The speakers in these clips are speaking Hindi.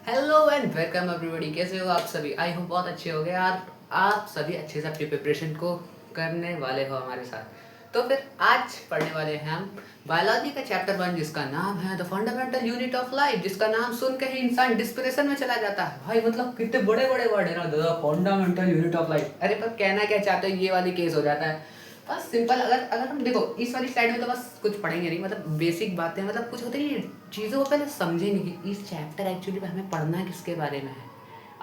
Hello and welcome everybody. कैसे हो आप सभी? आई होप बहुत अच्छे हो गए यार। आप सभी अच्छे से अपनी प्रिपरेशन को करने वाले हो हमारे साथ। तो फिर आज पढ़ने वाले हैं हम बायोलॉजी का चैप्टर 1, जिसका नाम है the fundamental unit of life. जिसका नाम सुन के ही इंसान डिस्प्रेशन में चला जाता है। भाई मतलब कितने बड़े बड़े वर्ड है ना, the fundamental unit of life. अरे पर कहना क्या चाहते हो, ये वाली केस हो जाता है। बस सिंपल, अगर अगर हम देखो इस वाली स्लाइड में तो बस कुछ पढ़ेंगे नहीं, मतलब बेसिक बातें, मतलब कुछ होते ही चीज़ों को पहले समझेंगे कि इस चैप्टर एक्चुअली में हमें पढ़ना है किसके बारे में है।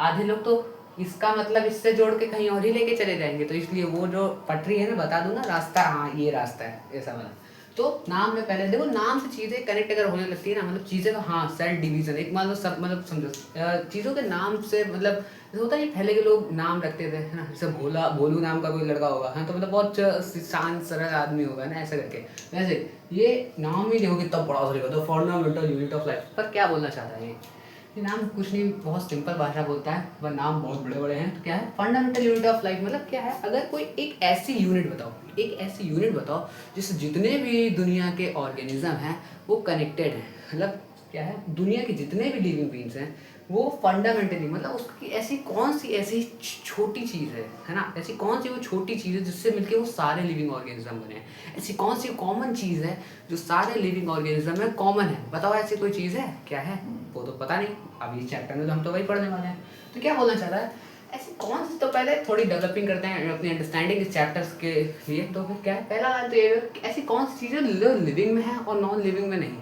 आधे लोग तो इसका मतलब इससे जोड़ के कहीं और ही लेके चले जाएंगे, तो इसलिए वो जो पटरी है ना, बता दूंगा रास्ता, हाँ ये रास्ता है ऐसा वाला। तो नाम में पहले देखो, नाम से चीज़ें कनेक्ट अगर होने लगती है ना, मतलब चीज़ें का, हाँ सेल डिवीजन एक मान लो सब, मतलब समझो चीज़ों के नाम से, मतलब जैसे होता है पहले के लोग नाम रखते थे है ना, जैसे भोला, भोलू नाम का कोई लड़का होगा हाँ, तो मतलब बहुत शांत सरल आदमी होगा ना, ऐसा करके। वैसे ये नाम ही देखो कितना बड़ा सा लिखा था, फंडामेंटल यूनिट ऑफ लाइफ। पर क्या बोलना चाहता है ये नाम? कुछ नहीं, बहुत सिंपल भाषा बोलता है, पर नाम बहुत बड़े बड़े हैं। तो क्या है फंडामेंटल यूनिट ऑफ लाइफ? मतलब क्या है, अगर कोई एक ऐसी यूनिट बताओ, एक ऐसी यूनिट बताओ जिससे जितने भी दुनिया के ऑर्गेनिज्म हैं वो कनेक्टेड हैं। मतलब क्या है, दुनिया के जितने भी लिविंग बींग्स हैं वो फंडामेंटली, मतलब उसकी ऐसी कौन सी ऐसी छोटी चीज़ है ना, ऐसी कौन सी वो छोटी चीज़ है जिससे मिलके वो सारे लिविंग ऑर्गेनिज्म बने हैं। ऐसी कौन सी कॉमन चीज़ है जो सारे लिविंग ऑर्गेनिज्म में कॉमन है? बताओ ऐसी कोई चीज़ है? क्या है वो तो पता नहीं। अभी इस चैप्टर में तो हम तो वही पढ़ने वाले हैं। तो क्या बोलना चाह रहा है, ऐसी कौन सी, तो पहले थोड़ी डेवलपिंग करते हैं अपनी अंडरस्टैंडिंग इस चैप्टर्स के लिए। तो फिर क्या है, पहला तो ये है कि ऐसी कौन सी चीज़ है जो लिविंग में है और नॉन लिविंग में नहीं।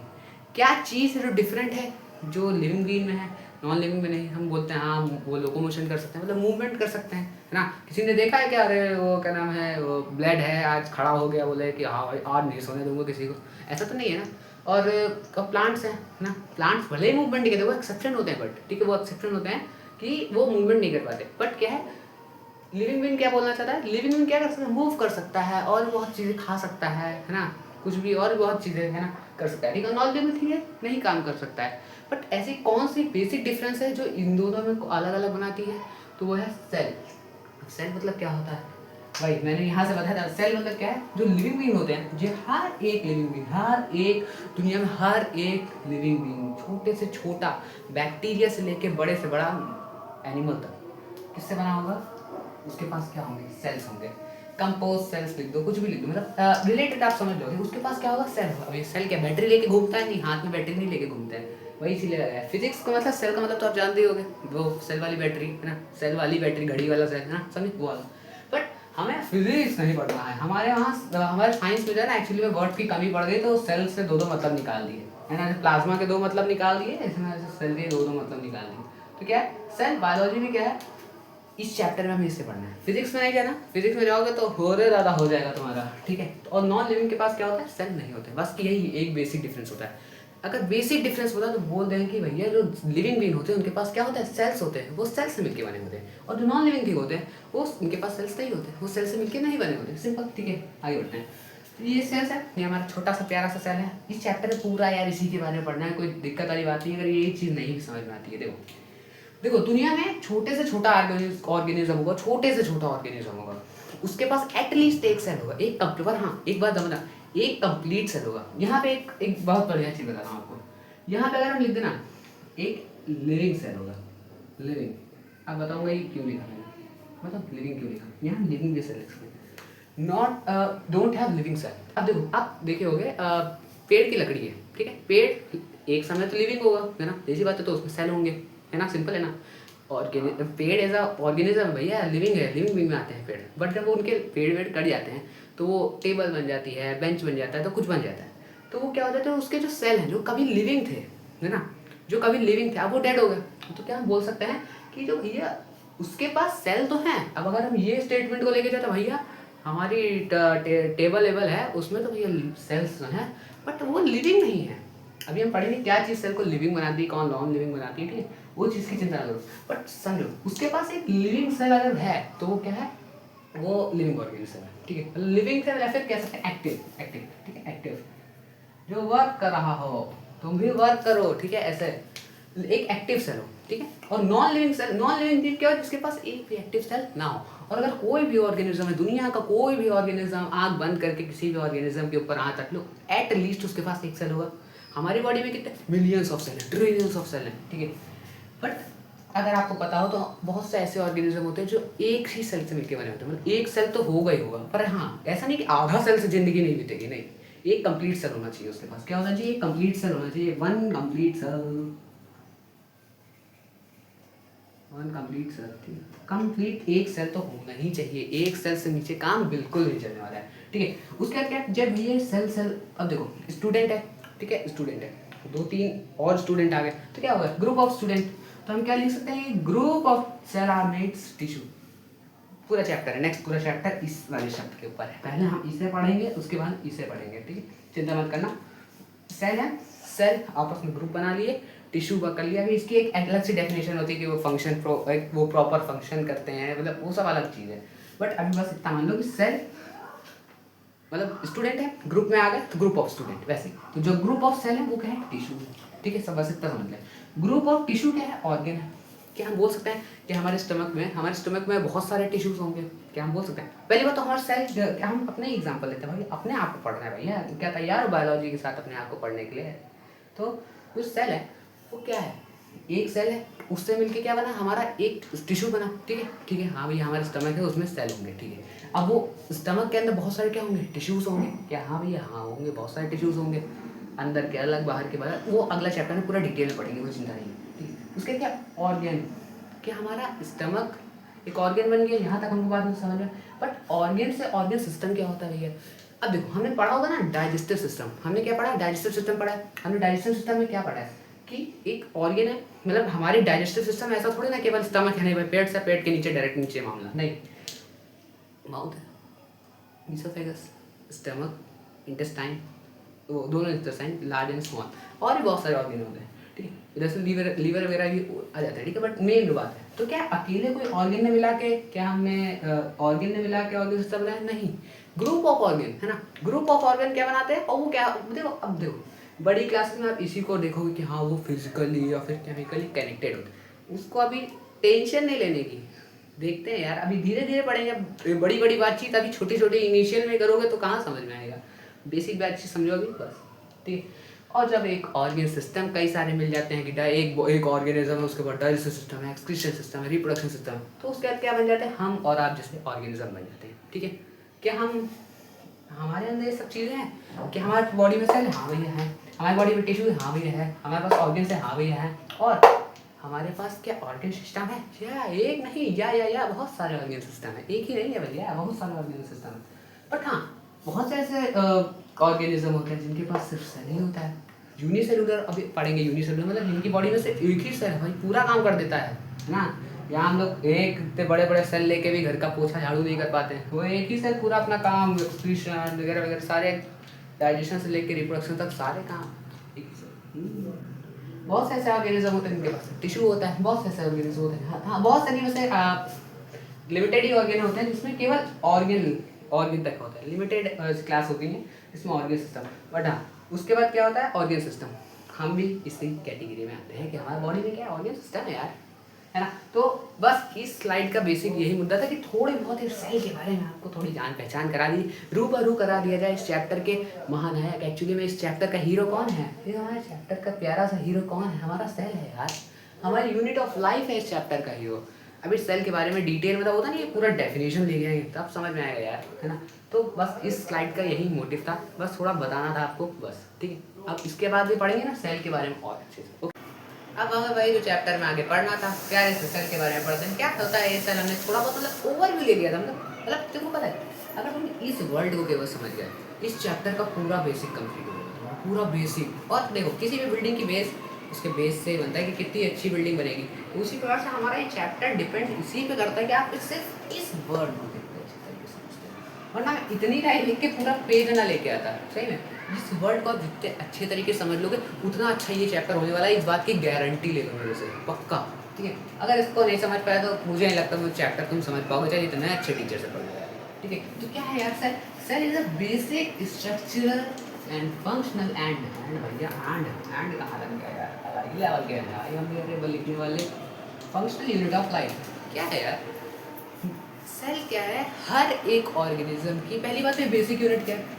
क्या चीज़ है जो डिफरेंट है, जो लिविंग बीइंग में है नॉन लिविंग में नहीं? हम बोलते हैं हाँ वो लोकोमोशन कर सकते हैं, मतलब मूवमेंट कर सकते हैं है ना। किसी ने देखा है क्या, अरे वो क्या नाम है, वो ब्लड है आज खड़ा हो गया, बोले कि हाँ भाई आज नहीं सोने दूंगा किसी को, ऐसा तो नहीं है ना। और प्लांट्स हैं ना, प्लांट्स भले ही मूवमेंट नहीं करते, वो एक्सेप्शन होते हैं, बट ठीक है वो एक्सेप्शन होते हैं कि वो मूवमेंट नहीं कर पाते। बट क्या है, लिविंग बीइंग क्या बोलना चाहता है, लिविंग बीइंग क्या कर सकता है, मूव कर सकता है और भी बहुत चीज़ें खा सकता है ना, कुछ भी और भी बहुत चीज़ें है ना कर सकता है। ठीक है, नॉन लिविंग थिंग है, नहीं काम कर सकता है। बट ऐसी कौन सी बेसिक डिफरेंस है जो इन दोनों में अलग अलग बनाती है? तो वो है सेल। सेल मतलब क्या होता है भाई, मैंने यहाँ से बताया था। सेल मतलब क्या है, जो लिविंग बीइंग होते हैं, जो हर एक लिविंग बीइंग, हर एक दुनिया में हर एक लिविंग बीइंग, छोटे से छोटा बैक्टीरिया से लेके बड़े से बड़ा एनिमल तक किससे बना होगा? उसके पास क्या होंगे? सेल्स होंगे। कंपोज सेल्स लिख दो, कुछ भी लिख दो, मतलब रिलेटेड आप समझ लोगे। उसके पास क्या होगा? सेल होगा। अभी सेल क्या बैटरी लेके घूमता है? नहीं, हाथ में बैटरी नहीं लेके घूमता है, वही इसीलिए लगाया है। फिजिक्स का मतलब सेल का मतलब तो आप जानते ही होगे, वो सेल वाली बैटरी है ना, सेल वाली बैटरी, घड़ी वाला सेल है ना, समझ वो वाला। बट हमें फिजिक्स नहीं पढ़ना है, हमारे वहाँ हमारे साइंस में जो है ना, एक्चुअली में वर्ड की कमी पड़ गई, तो सेल से दो दो मतलब निकाल दिए है ना, प्लाज्मा के दो मतलब निकाल दिए, इसमें सेल के दो दो मतलब निकाल दिए। तो क्या है, सेल बायोलॉजी में क्या है, इस चैप्टर में हमें इससे पढ़ना है। फिजिक्स में नहीं जाना, फिजिक्स में जाओगे तो और ज़्यादा हो जाएगा तुम्हारा, ठीक है। और नॉन लिविंग के पास क्या होता है, सेल नहीं होते, बस यही एक बेसिक डिफरेंस होता है। अगर बेसिक डिफरेंस होता तो बोल दें कि भैया जो लिविंग बीइंग होते हैं उनके पास क्या होता है, सेल्स होते हैं, वो सेल से मिलके बने होते हैं। और जो नॉन लिविंग बीइंग होते हैं वो उनके पास सेल्स नहीं होते, वो सेल से मिलके नहीं बने होते। सिंपल, ठीक है, आगे बढ़ते हैं। तो ये सेल्स है, ये हमारा छोटा सा प्यारा सा सेल है। इस चैप्टर में पूरा यार इसी के बारे में पढ़ना है, कोई दिक्कत वाली बात नहीं है अगर ये चीज़ नहीं समझ में आती है। देखो देखो दुनिया में छोटे से छोटा ऑर्गेनिज्म होगा, छोटे से छोटा ऑर्गेनिज्म होगा, उसके पास एटलीस्ट एक सेल होगा, एक कंप्लीट। पर हाँ एक बात समझना, एक कंप्लीट सेल होगा। यहाँ पे एक बहुत बढ़िया चीज़ बता रहा हूँ आपको। यहाँ पे अगर हम लिख देना एक लिविंग सेल होगा, लिविंग, अब बताऊँगा ये क्यों लिखा मैंने, मतलब लिविंग क्यों लिखा, यहाँ लिविंग भी सेल लिखा not don't have living cell. अब देखो, आप देखे होगे पेड़ की लकड़ी है, ठीक है, पेड़ एक समय तो लिविंग होगा है ना, ऐसी बात है, तो उसमें सेल होंगे है ना, सिंपल है ना। पेड़ एज अ ऑर्गेनिज्म भैया लिविंग है, लिविंग बीइंग में आते हैं पेड़। बट जब वो उनके पेड़ वेड़ कट जाते हैं तो वो टेबल बन जाती है, बेंच बन जाता है, तो कुछ बन जाता है। तो वो क्या हो जाता है, उसके जो सेल हैं जो कभी लिविंग थे है ना, जो कभी लिविंग थे, अब वो डेड हो गए। तो क्या हम बोल सकते हैं कि जो भैया उसके पास सेल तो हैं। अब अगर हम ये स्टेटमेंट को लेके जाते भैया हमारी टेबल लेवल है उसमें तो भैया सेल्स हैं, बट वो लिविंग नहीं है। अभी हम पढ़ेंगे क्या चीज़ सेल को लिविंग बनाती है, कौन नॉन लिविंग बनाती है, ठीक है, वो चीज़ की चिंता ना करो। बट समझो उसके पास एक लिविंग सेल अगर है तो वो क्या है, वो लिविंग ऑर्गेनिज्म है, ठीक है। लिविंग सेल या फिर कह सकते हैं एक्टिव, एक्टिव, ठीक है, एक्टिव जो वर्क कर रहा हो, तुम भी वर्क करो, ठीक है, ऐसे एक एक्टिव सेल हो, ठीक है। और non living cell, non living क्या हो, जिसके पास एक भी एक्टिव सेल ना हो। और अगर कोई भी ऑर्गेनिज्म है, दुनिया का कोई भी ऑर्गेनिज्म, आंख बंद करके किसी भी ऑर्गेनिज्म के ऊपर हाथ रख लो, एट लीस्ट उसके पास एक सेल होगा। हमारी बॉडी में कितने मिलियंस ऑफ सेल है, ट्रिलियंस ऑफ सेल है, ठीक है। बट अगर आपको पता हो तो बहुत से ऐसे ऑर्गेनिज्म होते हैं जो एक ही सेल से मिलकर बने होते हैं, मतलब एक सेल तो होगा ही होगा, पर हाँ ऐसा नहीं कि आधा सेल से जिंदगी नहीं बीतेगी, नहीं, एक कंप्लीट सेल होना चाहिए उसके पास। क्या होना चाहिए? कंप्लीट सेल होना चाहिए, one complete cell, one complete cell. ठीक है, कंप्लीट एक सेल तो होना ही चाहिए, एक सेल से नीचे काम बिल्कुल नहीं चलने वाला है। ठीक है, उसके बाद क्या, जब ये सेल सेल, अब देखो स्टूडेंट है, ठीक है, स्टूडेंट है, दो तीन और स्टूडेंट आ गए तो क्या होगा? Group of student. तो हम क्या लिख सकते हैं? Group of cell are made tissue. पूरा चैप्टर है, नेक्स्ट पूरा चैप्टर इस वाले शब्द के ऊपर है। पहले हम इसे पढ़ेंगे, उसके बाद इसे पढ़ेंगे। ठीक है, चिंता मत करना। सेल है, सेल आपस में ग्रुप बना लिए, टिश्यू का कर लिया। अभी इसकी एक अलग सी डेफिनेशन होती है कि वो फंक्शन वो प्रॉपर फंक्शन करते हैं, मतलब वो सब अलग चीज़ है। बट अभी बस इतना मान लो कि सेल मतलब स्टूडेंट है, ग्रुप में आ गए तो ग्रुप ऑफ स्टूडेंट, वैसे तो जो ग्रुप ऑफ सेल है वो क्या है? टिश्यू। ठीक है, सब बस इतना समझ लें। ग्रुप ऑफ टिश्यू क्या है? ऑर्गन है। क्या हम बोल सकते हैं कि हमारे स्टमक में बहुत सारे टिश्यूज होंगे? क्या हम बोल सकते हैं? पहली बात तो हमारा सेल, क्या हम अपने एग्जांपल लेते हैं भाई, अपने आप को पढ़ना है भैया, क्या तैयार हो बायोलॉजी के साथ अपने आप को पढ़ने के लिए? तो जो सेल है वो क्या है? एक सेल है, उससे मिलके क्या बना? हमारा एक टिश्यू बना। ठीक है, ठीक है, हाँ भैया हमारा स्टमक है, उसमें सेल होंगे। ठीक है, अब वो स्टमक के अंदर बहुत सारे क्या होंगे? टिश्यूज होंगे। क्या? हाँ भैया हाँ होंगे, बहुत सारे टिश्यूज होंगे, अंदर के अलग, बाहर के बाहर। वो अगला चैप्टर में पूरा डिटेल में पढ़ेंगे, वो चिंता नहीं है। ठीक है, उसके क्या? ऑर्गन। क्या हमारा स्टमक एक ऑर्गन बन गया, यहाँ तक हमको बात में समझ में। बट ऑर्गन से ऑर्गन सिस्टम क्या होता है भैया? अब देखो हमने पढ़ा होगा ना डाइजेस्टिव सिस्टम, हमने क्या पढ़ा? डाइजेस्टिव सिस्टम पढ़ा है हमने। डाइजेस्टिव सिस्टम में क्या पढ़ा है कि एक ऑर्गन है, मतलब हमारी डाइजेस्टिव सिस्टम ऐसा थोड़ी ना केवल स्टमक है, नहीं भाई पेट से, पेट के नीचे डायरेक्ट नीचे मामला नहीं, माउथ है, ईसोफेगस, स्टमक, इंटेस्टाइन, वो दोनों इंटेस्टाइन, लार्ज एंड स्मॉल, और भी बहुत सारे ऑर्गन होते हैं। ठीक है, इधर से लीवर वगैरह भी आ जाता है। ठीक है, बट मेन बात है तो क्या अकेले कोई ऑर्गन ने मिला के, क्या हमने ऑर्गन ने मिला के ऑर्गन सिस्टम बनाया? नहीं, ग्रुप ऑफ ऑर्गन है ना। ग्रुप ऑफ ऑर्गन क्या बनाते हैं, और वो क्या, देखो अब देखो बड़ी क्लास में आप इसी को देखोगे कि हाँ वो फिजिकली या फिर केमिकली कनेक्टेड होते हैं। उसको अभी टेंशन नहीं लेने की, देखते हैं यार, अभी धीरे धीरे पढ़ेंगे। बड़ी बड़ी बातचीत अभी छोटी छोटी इनिशियल में करोगे तो कहाँ समझ में आएगा, बेसिक बातचीत समझो अभी बस। ठीक है, और जब एक ऑर्गन सिस्टम कई सारे मिल जाते हैं कि एक ऑर्गेनिज्म है, उसके बाद डाइजेस्टिव सिस्टम है, एक्सक्रीशन सिस्टम है, रिप्रोडक्शन सिस्टम है, तो उसके बाद क्या बन जाते हैं? हम और आप जैसे ऑर्गेनिज्म बन जाते हैं। ठीक है, क्या हम, हमारे अंदर ये सब चीज़ें हैं कि हमारे बॉडी में सेल, हाँ भैया है, हमारी बॉडी में टिश्यू, हाँ भैया है, हमारे पास ऑर्गन्स है, हाँ भैया है, और हमारे पास क्या ऑर्गन सिस्टम है? या एक नहीं, या बहुत सारे ऑर्गन सिस्टम है, एक ही नहीं है भैया, बहुत सारे ऑर्गन सिस्टम है। बट हाँ बहुत से ऐसे ऑर्गेनिज्म होते हैं जिनके पास सिर्फ सेल ही होता है। यूनिसेलुलर अभी पढ़ेंगे, यूनिसेलुलर मतलब जिनकी बॉडी में सिर्फ एक ही सेल है भाई, पूरा काम कर देता है ना। यहाँ हम लोग एक इतने बड़े बड़े सेल लेके भी घर का पोछा झाड़ू नहीं कर पाते हैं, वो एक ही सेल पूरा अपना काम, एक्सक्रीशन वगैरह वगैरह सारे, डाइजेशन से लेके रिप्रोडक्शन तक सारे काम एक ही सेल। बहुत से ऐसे ऑर्गेनिज्म होते हैं जिनके पास टिश्यू होता है, बहुत से ऐसे ऑर्गेनिज्म होते हैं, हाँ बहुत सारी वैसे लिमिटेड ही ऑर्गन होते हैं जिसमें केवल ऑर्गन तक होता है, लिमिटेड क्लास होती है इसमें ऑर्गन सिस्टम। बट हाँ उसके बाद क्या होता है? Organ system. हम भी इसी कैटेगरी में आते हैं कि हमारे बॉडी में क्या ऑर्गन सिस्टम है यार, है ना। तो बस इस स्लाइड का बेसिक यही मुद्दा था कि थोड़े बहुत ही सेल के बारे में आपको थोड़ी जान पहचान करा दी, रूबरू करा दिया जाए इस चैप्टर के महानायक। एक्चुअली में इस चैप्टर का हीरो कौन है? ये हमारे चैप्टर का प्यारा सा हीरो कौन है? हमारा सेल है यार, हमारी यूनिट ऑफ लाइफ है इस चैप्टर का हीरो। अभी सेल के बारे में डिटेल मतलब होता नहीं, ये पूरा डेफिनेशन ले गए तब समझ में आएगा यार, है ना। तो बस इस स्लाइड का यही मोटिव था, बस थोड़ा बताना था आपको बस। ठीक है, अब इसके बाद भी पढ़ेंगे ना सेल के बारे में और अच्छे से। अब हमें वही जो चैप्टर में आगे पढ़ना था, प्यारे से सेल के बारे में पढ़ते हैं। क्या होता है ये सेल, हमने थोड़ा बहुत मतलब ओवरव्यू ले लिया था, मतलब तुमको पता है अगर तुम इस वर्ल्ड को केवल समझ गए, इस चैप्टर का पूरा बेसिक कंप्लीट हो गया, पूरा बेसिक। और देखो किसी भी बिल्डिंग की बेस उसके बेस से बनता है कि कितनी अच्छी बिल्डिंग बनेगी, उसी प्रकार से हमारा ये चैप्टर डिपेंड इसी पे करता है कि आप सिर्फ इस वर्ड को कितने अच्छे तरीके से समझते हैं। वरना मैं इतनी लाइन लिख के पूरा पेज ना लेके आता, सही में जिस वर्ड को आप जितने अच्छे तरीके से समझ लोगे उतना अच्छा ये चैप्टर होने वाला है, इस बात की गारंटी ले लो मेरे से, पक्का। ठीक है, अगर इसको नहीं समझ पाया तो मुझे नहीं लगता वो चैप्टर तुम समझ पाओगे चाहे इतने अच्छे टीचर से पढ़ लो। ठीक है, तो क्या है यार cell? Cell is a basic structural and functional and भैया एंड कहाँ लग गया यार, अलग ही लेवल के हैं हम मेरे लिखने वाले। फंक्शनल यूनिट ऑफ लाइफ क्या है यार? सेल क्या है? हर एक ऑर्गेनिज्म की पहली बात है बेसिक यूनिट क्या है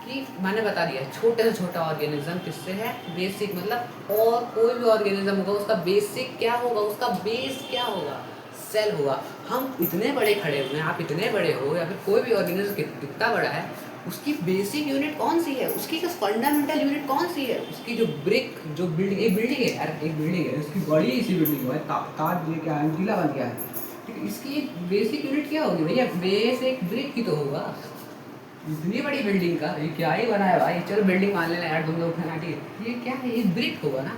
कि मैंने बता दिया छोटे से छोटा ऑर्गेनिज्म किससे है, बेसिक, मतलब और कोई भी ऑर्गेनिज्म होगा उसका बेसिक क्या होगा, उसका बेस क्या होगा, सेल होगा। हम इतने बड़े खड़े हुए हैं, आप इतने बड़े हो या फिर कोई भी ऑर्गेनिज्म कितना बड़ा है, उसकी बेसिक यूनिट कौन सी है, उसकी जो फंडामेंटल यूनिट कौन सी है, उसकी जो ब्रिक, जो बिल्डिंग, एक बिल्डिंग है यार, एक बिल्डिंग है, उसकी बड़ी इसी बिल्डिंग है, ताज ये क्या है, किला बन गया है, ठीक है, इसकी एक बेसिक यूनिट क्या होगी भैया, बेस एक ब्रिक ही तो होगा। इतनी बड़ी बिल्डिंग का ये क्या ही बना है भाई, चलो बिल्डिंग मान लेना यार तुम लोग, ठीक है, ये क्या है, ये ब्रिक होगा ना।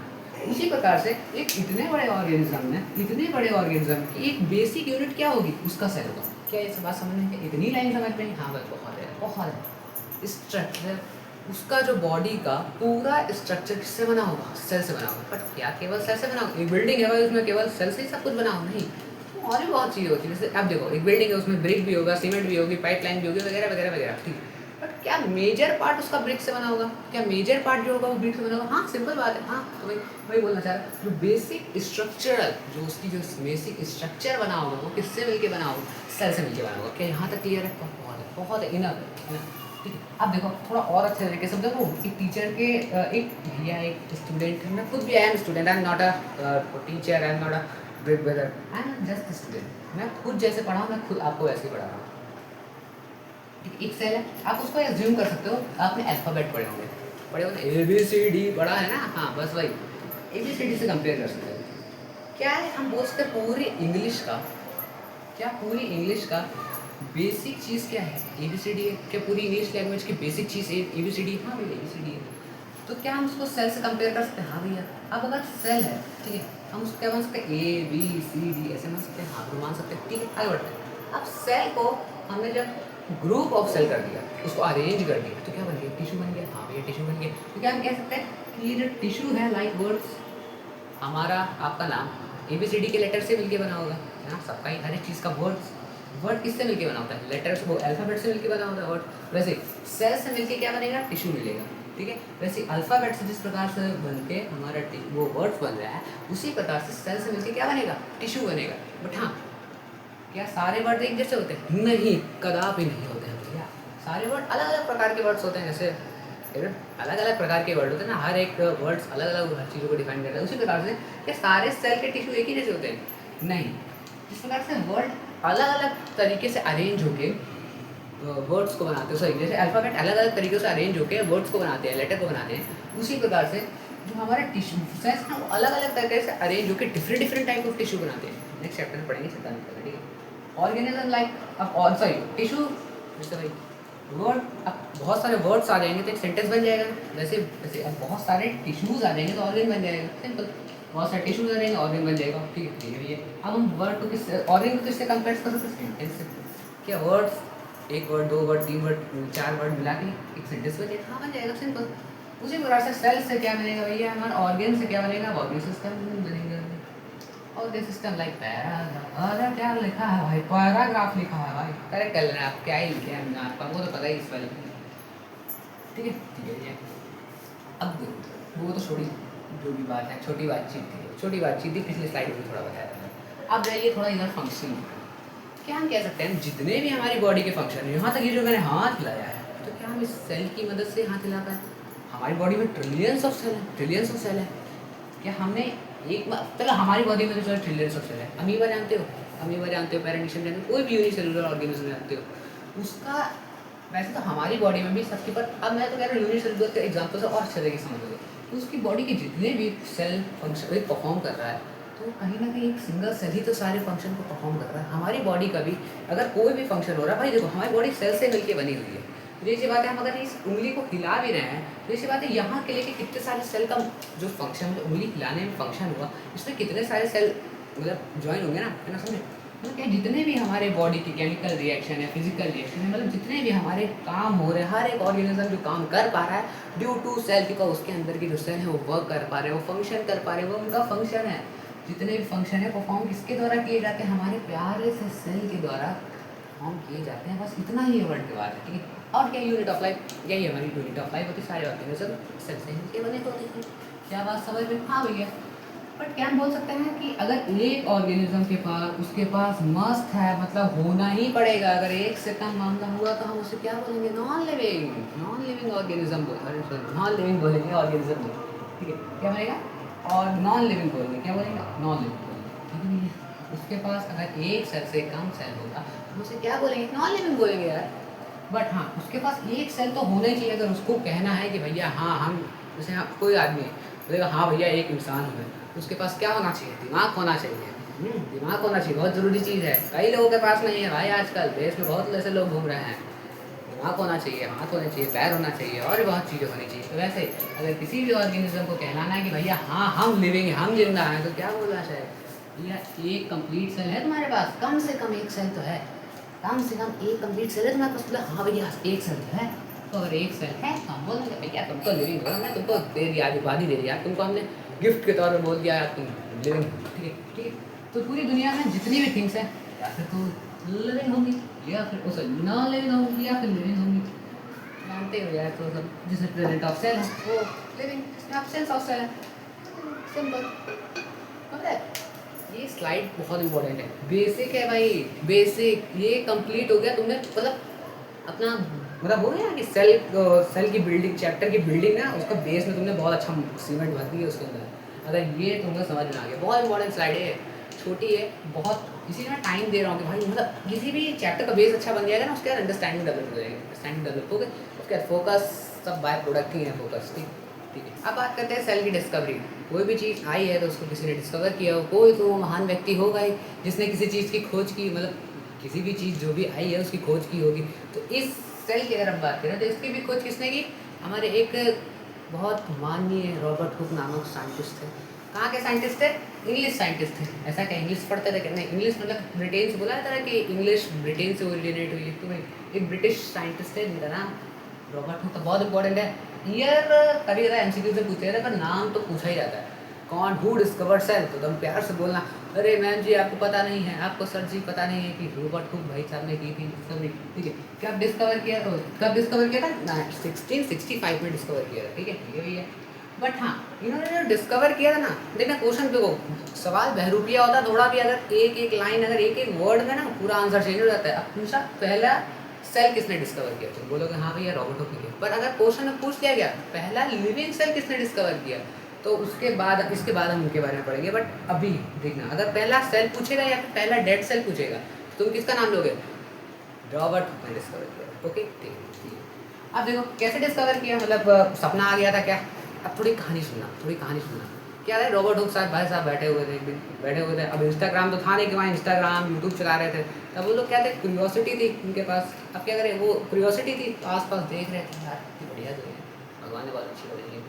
उसी प्रकार से एक इतने बड़े ऑर्गेनिज्म में, इतने बड़े ऑर्गेनिज्म की एक बेसिक यूनिट क्या होगी, उसका सेल होगा। क्या ये सब बात समझ में, इतनी लाइन समझ में? हाँ बस बहुत है, बहुत है। स्ट्रक्चर, उसका जो बॉडी का पूरा स्ट्रक्चर किससे बना होगा, सेल से बना होगा। बट क्या केवल सेल से बना होगा? एक बिल्डिंग है भाई, उसमें केवल सेल से ही सब कुछ बना हो? नहीं, और भी बहुत चीज़ें होती है। जैसे अब देखो, एक बिल्डिंग है, उसमें ब्रिक भी होगा, सीमेंट भी होगी, पाइपलाइन भी होगी, वगैरह वगैरह वगैरह, ठीक है। बट क्या मेजर पार्ट उसका ब्रिक से बना होगा? क्या मेजर पार्ट जो होगा वो ब्रिक से बना होगा? हाँ, सिंपल बात है। हाँ, तो वही बोलना चाह रहा, जो बेसिक स्ट्रक्चरल, जो उसकी जो बेसिक स्ट्रक्चर बना होगा वो किससे मिलके बना होगा? सेल से मिलके बना होगा। क्या यहाँ तक क्लियर है? बहुत है, इनफ है। ठीक है, अब देखो थोड़ा और अच्छे तरीके से देखो, एक टीचर के एक भैया, एक स्टूडेंट, मैं खुद भी I am student, I am not a teacher, I am not a big brother, I am just student. मैं खुद जैसे पढ़ा हूँ, मैं खुद आपको वैसे ही पढ़ा रहा हूँ। एक सेल है, आप उसको एज्यूम कर सकते हो, आपने अल्फ़ाबेट पढ़े होंगे, ABCD पढ़ा है ना? हाँ, बस वही ABCD से कंपेयर कर सकते हो। क्या है, हम बोल सकते हैं पूरी इंग्लिश का, क्या पूरी इंग्लिश का बेसिक चीज़ क्या है? ABCD है। क्या पूरी इंग्लिश लैंग्वेज की बेसिक चीज़ ABCD? हाँ भैया, ABCD है। तो क्या हम उसको सेल से कंपेयर कर सकते हैं? हाँ भैया। अब अगर सेल है, ठीक है, हम उसको क्या मान सकते हैं? ABCD ऐसे मान सकते हैं, हाँ मान सकते हैं, ठीक है, आगे बढ़ते हैं। अब सेल को हमने जब ग्रुप ऑफ सेल कर दिया, उसको अरेंज कर दिया, तो क्या बन गया? टिश्यू बन गया। हाँ भैया, टिश्यू बन गया। तो क्या हम कह सकते हैं कि ये जो टिश्यू है, लाइक वर्ड्स, हमारा आपका नाम ABCD के लेटर से मिलके बना होगा, है ना? सबका ही हर एक चीज़ का वर्ड किससे मिलके बना होता है? लेटर्स, वो अल्फ़ाबेट से मिलके बना होता है वर्ड। वैसे सेल से मिलके क्या बनेगा? टिश्यू मिलेगा, ठीक है। वैसे अल्फ़ाबेट से जिस प्रकार से बन के हमारा वो वर्ड्स बन रहा है, उसी प्रकार से सेल से मिलके क्या बनेगा? टिश्यू बनेगा। बट हाँ, क्या सारे वर्ड एक जैसे होते हैं? नहीं, कदापि नहीं होते हैं भैया। सारे वर्ड अलग अलग प्रकार के वर्ड्स होते हैं। जैसे अलग अलग प्रकार के वर्ड होते हैं ना, हर एक वर्ड्स अलग अलग हर चीज़ों को डिफाइन करता है। उसी प्रकार से क्या सारे सेल के टिश्यू एक ही जैसे होते हैं? नहीं, इस प्रकार से वर्ड अलग अलग तरीके से अरेंज होके वर्ड्स को बनाते हैं। सॉरी, जैसे अल्फ़ाबेट अलग अलग तरीके से अरेंज होके वर्ड्स को बनाते हैं, लेटर को बनाते हैं, उसी प्रकार से जो हमारे टिश्यू सेल्स हैं वो अलग अलग तरीके से अरेंज होकर different different type of tissue बनाते हैं। नेक्स्ट चैप्टर में पढ़ेंगे, चिंता नहीं करना, ठीक है। ऑर्गेनिज्म लाइक, अब और सॉरी टिश्यू, जैसे भाई वर्ड, अब बहुत सारे वर्ड्स आ जाएंगे तो एक सेंटेंस बन जाएगा। वैसे वैसे अब बहुत सारे टिश्यूज़ आ जाएंगे तो ऑर्गेन बन जाएगा, सिंपल। बहुत सारे टिश्यूज़ आ जाएंगे, ऑर्गेन बन जाएगा, ठीक है, ठीक है भैया। अब हम वर्ड को किससे, ऑर्गेन को किससे कंपेयर कर सकते हैं? सेंटेंस से। क्या वर्ड्स, एक वर्ड, दो वर्ड, तीन वर्ड, चार वर्ड मिला के एक सेंटेंस बन जाएगा? हाँ, बन जाएगा, सिंपल। उसी प्रकार से सेल से क्या बनेगा भैया? हमारा ऑर्गेन से क्या बनेगा? ऑर्गेन सिस्टम बनेगा। Organ system like paragraph. अरे क्या लिखा है भाई, पैराग्राफ लिखा है भाई, करेक्ट कर लेना आप, क्या ही लिखे हैं आपका, वो तो पता ही इस वाले, ठीक है, ठीक है भैया। अब वो तो छोड़ी, जो भी बात है, छोटी बातचीत थी, पिछली स्लाइड में थोड़ा बताया था। अब जाइए थोड़ा इधर फंक्शन, क्या हम कह सकते हैं जितने भी हमारी बॉडी के फंक्शन है, यहाँ तक ये जो मैंने हाथ हिलाया है, तो क्या हम इस सेल की मदद से हाथ हिला पाए? हमारी बॉडी में ट्रिलियंस ऑफ सेल है। क्या हमने एक चलो हमारी बॉडी में तो ट्रिलियंस ऑफ सेल है। अमीबा जानते हो? पैरामीशियम जानते हो? कोई भी यूनिसेलुलर ऑर्गेनिज्म जानते हो उसका? वैसे तो हमारी बॉडी में भी सबके, पर अब मैं तो कह रहा हूँ यूनिसेलुलर के एग्जाम्पल से और अच्छे तरीके से समझोगे। तो उसकी बॉडी के जितने भी सेल फंक्शन परफॉर्म कर रहा है, तो कहीं ना कहीं एक सिंगल सेल ही तो सारे फंक्शन को परफॉर्म कर रहा है। हमारी बॉडी का भी अगर कोई भी फंक्शन हो रहा है, भाई देखो हमारी बॉडी सेल से मिलकर बनी हुई है। तो ये बात है, हम अगर इस उंगली को हिला भी रहे हैं, तो ये बात है यहाँ के लेके कितने सारे सेल का जो फंक्शन, जो उंगली हिलाने में फंक्शन हुआ, इसमें कितने सारे सेल मतलब ज्वाइन होंगे ना, है ना, समझे? मतलब क्या, जितने भी हमारे बॉडी की केमिकल रिएक्शन है, फिजिकल रिएक्शन है, मतलब जितने भी हमारे काम हो रहे हैं, हर एक ऑर्गेनिज्म जो काम कर पा रहा है ड्यू टू सेल, बिकॉज उसके अंदर की जो सेल है वो वर्क कर पा रहे हैं, वो फंक्शन कर पा रहे हैं, वो उनका फंक्शन है। जितने भी फंक्शन है परफॉर्म किसके द्वारा किए जाते हैं? हमारे प्यारे से सेल के द्वारा परफॉर्म किए जाते हैं। बस इतना ही वर्ड के बाद है, ठीक है। और क्या यूनिट ऑफ लाइफ, यही हमारी यूनिट ऑफ लाइफ होती है। सारे ऑर्गेनिज्म सेल से ही बने होते हैं। क्या बात समझ में? हाँ भैया। बट क्या हम बोल सकते हैं कि अगर एक ऑर्गेनिज्म के पास उसके पास मस्ट है, मतलब होना ही पड़ेगा, अगर एक से कम मामला हुआ तो हम उसे क्या बोलेंगे? Non living organism non living बोलेंगे, ऑर्गेनिज्म नहीं, ठीक है, क्या बनेगा? और नॉन लिविंग बोलेंगे, क्या बोलेंगे? नॉन लिविंग बोलेंगे, ठीक है भैया। उसके पास अगर एक सेल से कम सेल होगा हम उसे क्या बोलेंगे? नॉन लिविंग बोलेंगे यार। बट हाँ, उसके पास एक सेल तो होना ही चाहिए अगर उसको कहना है कि भैया हाँ हम, जैसे हाँ कोई आदमी है बोलेगा हाँ भैया एक इंसान है, तो उसके पास क्या होना चाहिए? दिमाग होना चाहिए। दिमाग होना चाहिए, बहुत ज़रूरी चीज़ है। कई लोगों के पास नहीं है भाई, आजकल देश में बहुत ऐसे लोग घूम रहे हैं। दिमाग होना चाहिए, हाथ होने चाहिए, पैर होना चाहिए, और भी बहुत चीज़ें होनी चाहिए। तो वैसे अगर किसी भी ऑर्गेनिज्म को कहलाना है कि भैया हाँ हम लिविंग हैं, हम जिंदा हैं, तो क्या बोलना चाहिए? भैया एक कंप्लीट सेल है तुम्हारे पास, कम से कम एक सेल तो है, कम से कम एक कंप्लीट सेल है तुम्हारे पास, बोला हाँ भैया एक सेल तो है। तो अगर एक सेल है तो हम बोलेंगे भैया तुम तो लिविंग हो, मैं तुमको दे दिया, आज उपाधि दे दिया, तुमको हमने गिफ्ट के तौर पे बोल दिया यार तुम लिविंग हो, ठीक है ठीक है। तो पूरी दुनिया में जितनी भी थिंग्स हैं या फिर तो लिविंग होंगी या फिर उसे नॉन लिविंग होंगी या फिर लिविंग होंगी, जानते हो यार। तो सब जिसमें प्रेजेंट ऑफ सेल है वो लिविंग, जिसमें एब्सेंस ऑफ सेल है सिंपल। मतलब ये स्लाइड बहुत इंपॉर्टेंट है, बेसिक है भाई, बेसिक। ये कंप्लीट हो गया तुमने, मतलब अपना मतलब हो गया कि सेल की बिल्डिंग, चैप्टर की बिल्डिंग है, उसका बेस में तुमने बहुत अच्छा सीमेंट भर दिया उसके अंदर। अगर ये तुमको समझ में आ गया, बहुत इंपॉर्टेंट स्लाइड है, छोटी है बहुत, इसीलिए मैं टाइम दे रहा हूँ कि भाई मतलब किसी भी चैप्टर का बेस अच्छा बन जाएगा ना, उसके बाद अंडरस्टैंडिंग डेवलप हो जाएगी, अंडरस्टैंडिंग डेवलप हो गई, उसके बाद फोकस सब बाय प्रोडक्ट ही है फोकस, ठीक ठीक है। अब बात करते हैं सेल की डिस्कवरी। कोई भी चीज़ आई है तो उसको किसी ने डिस्कवर किया हो, कोई तो महान व्यक्ति होगा ही जिसने किसी चीज़ की खोज की, मतलब किसी भी चीज़ जो भी आई है उसकी खोज की होगी। तो इस सेल की अगर हम बात करें तो इसकी भी खोज किसने की? हमारे एक बहुत माननीय रॉबर्ट हुक नामक साइंटिस्ट थे। कहाँ के साइंटिस्ट थे? इंग्लिश साइंटिस्ट थे। ऐसा क्या इंग्लिश पढ़ते थे? नहीं, इंग्लिश मतलब ब्रिटेन से बोला जाता है कि इंग्लिश ब्रिटेन से ओरिजिनेट हुई है, तो भाई एक ब्रिटिश साइंटिस्ट थे जिनका नाम रॉबर्ट हुक। तो बहुत इंपॉर्टेंट है ईयर, कभी अगर एमसीक्यू से पूछे जाता है पर नाम तो पूछा ही जाता है। कौन, हु डिस्कवर्ड सेल? तो तुम प्यार से बोलना अरे मैम जी आपको पता नहीं है, आपको सर जी पता नहीं है कि रॉबर्ट हुक भाई साहब ने की थी डिस्कवरी, ठीक है। कब डिस्कवर किया? तो कब डिस्कवर किया था? 1665 में डिस्कवर किया था, ठीक है, ये भी है। बट हाँ, इन्होंने जो डिस्कवर किया था ना, देखना क्वेश्चन पे वो सवाल बहरूपिया होता, थोड़ा भी अगर एक एक लाइन, अगर एक एक वर्ड में ना पूरा आंसर चेंज हो जाता है। अब पूछा पहला सेल किसने डिस्कवर किया, तुम बोलोगे हाँ भैया रॉबर्ट हुक ने किया, पर अगर क्वेश्चन में पूछ दिया गया पहला लिविंग सेल किसने डिस्कवर किया, तो उसके बाद इसके बाद हम उनके बारे में पढ़ेंगे। बट अभी देखना, अगर पहला सेल पूछेगा या फिर पहला डेड सेल पूछेगा तो तुम किसका नाम लोगे? रॉबर्ट हुक ने डिस्कवर किया, ओके ठीक है। अब देखो कैसे डिस्कवर किया, मतलब सपना आ गया था क्या? अब थोड़ी कहानी सुनना। क्या है, रॉबर्ट हुक साहब भाई साहब बैठे हुए थे एक दिन, बैठे हुए थे। अब इंस्टाग्राम तो था नहीं कि वहाँ इंस्टाग्राम यूट्यूब चला रहे थे, तब वो लोग क्या थे, क्यूरियोसिटी थी उनके पास। अब क्या करें, वो क्यूरियोसिटी थी तो आस पास देख रहे थे, यार कितनी बढ़िया तो है, भगवान ने बहुत अच्छी बनाई है,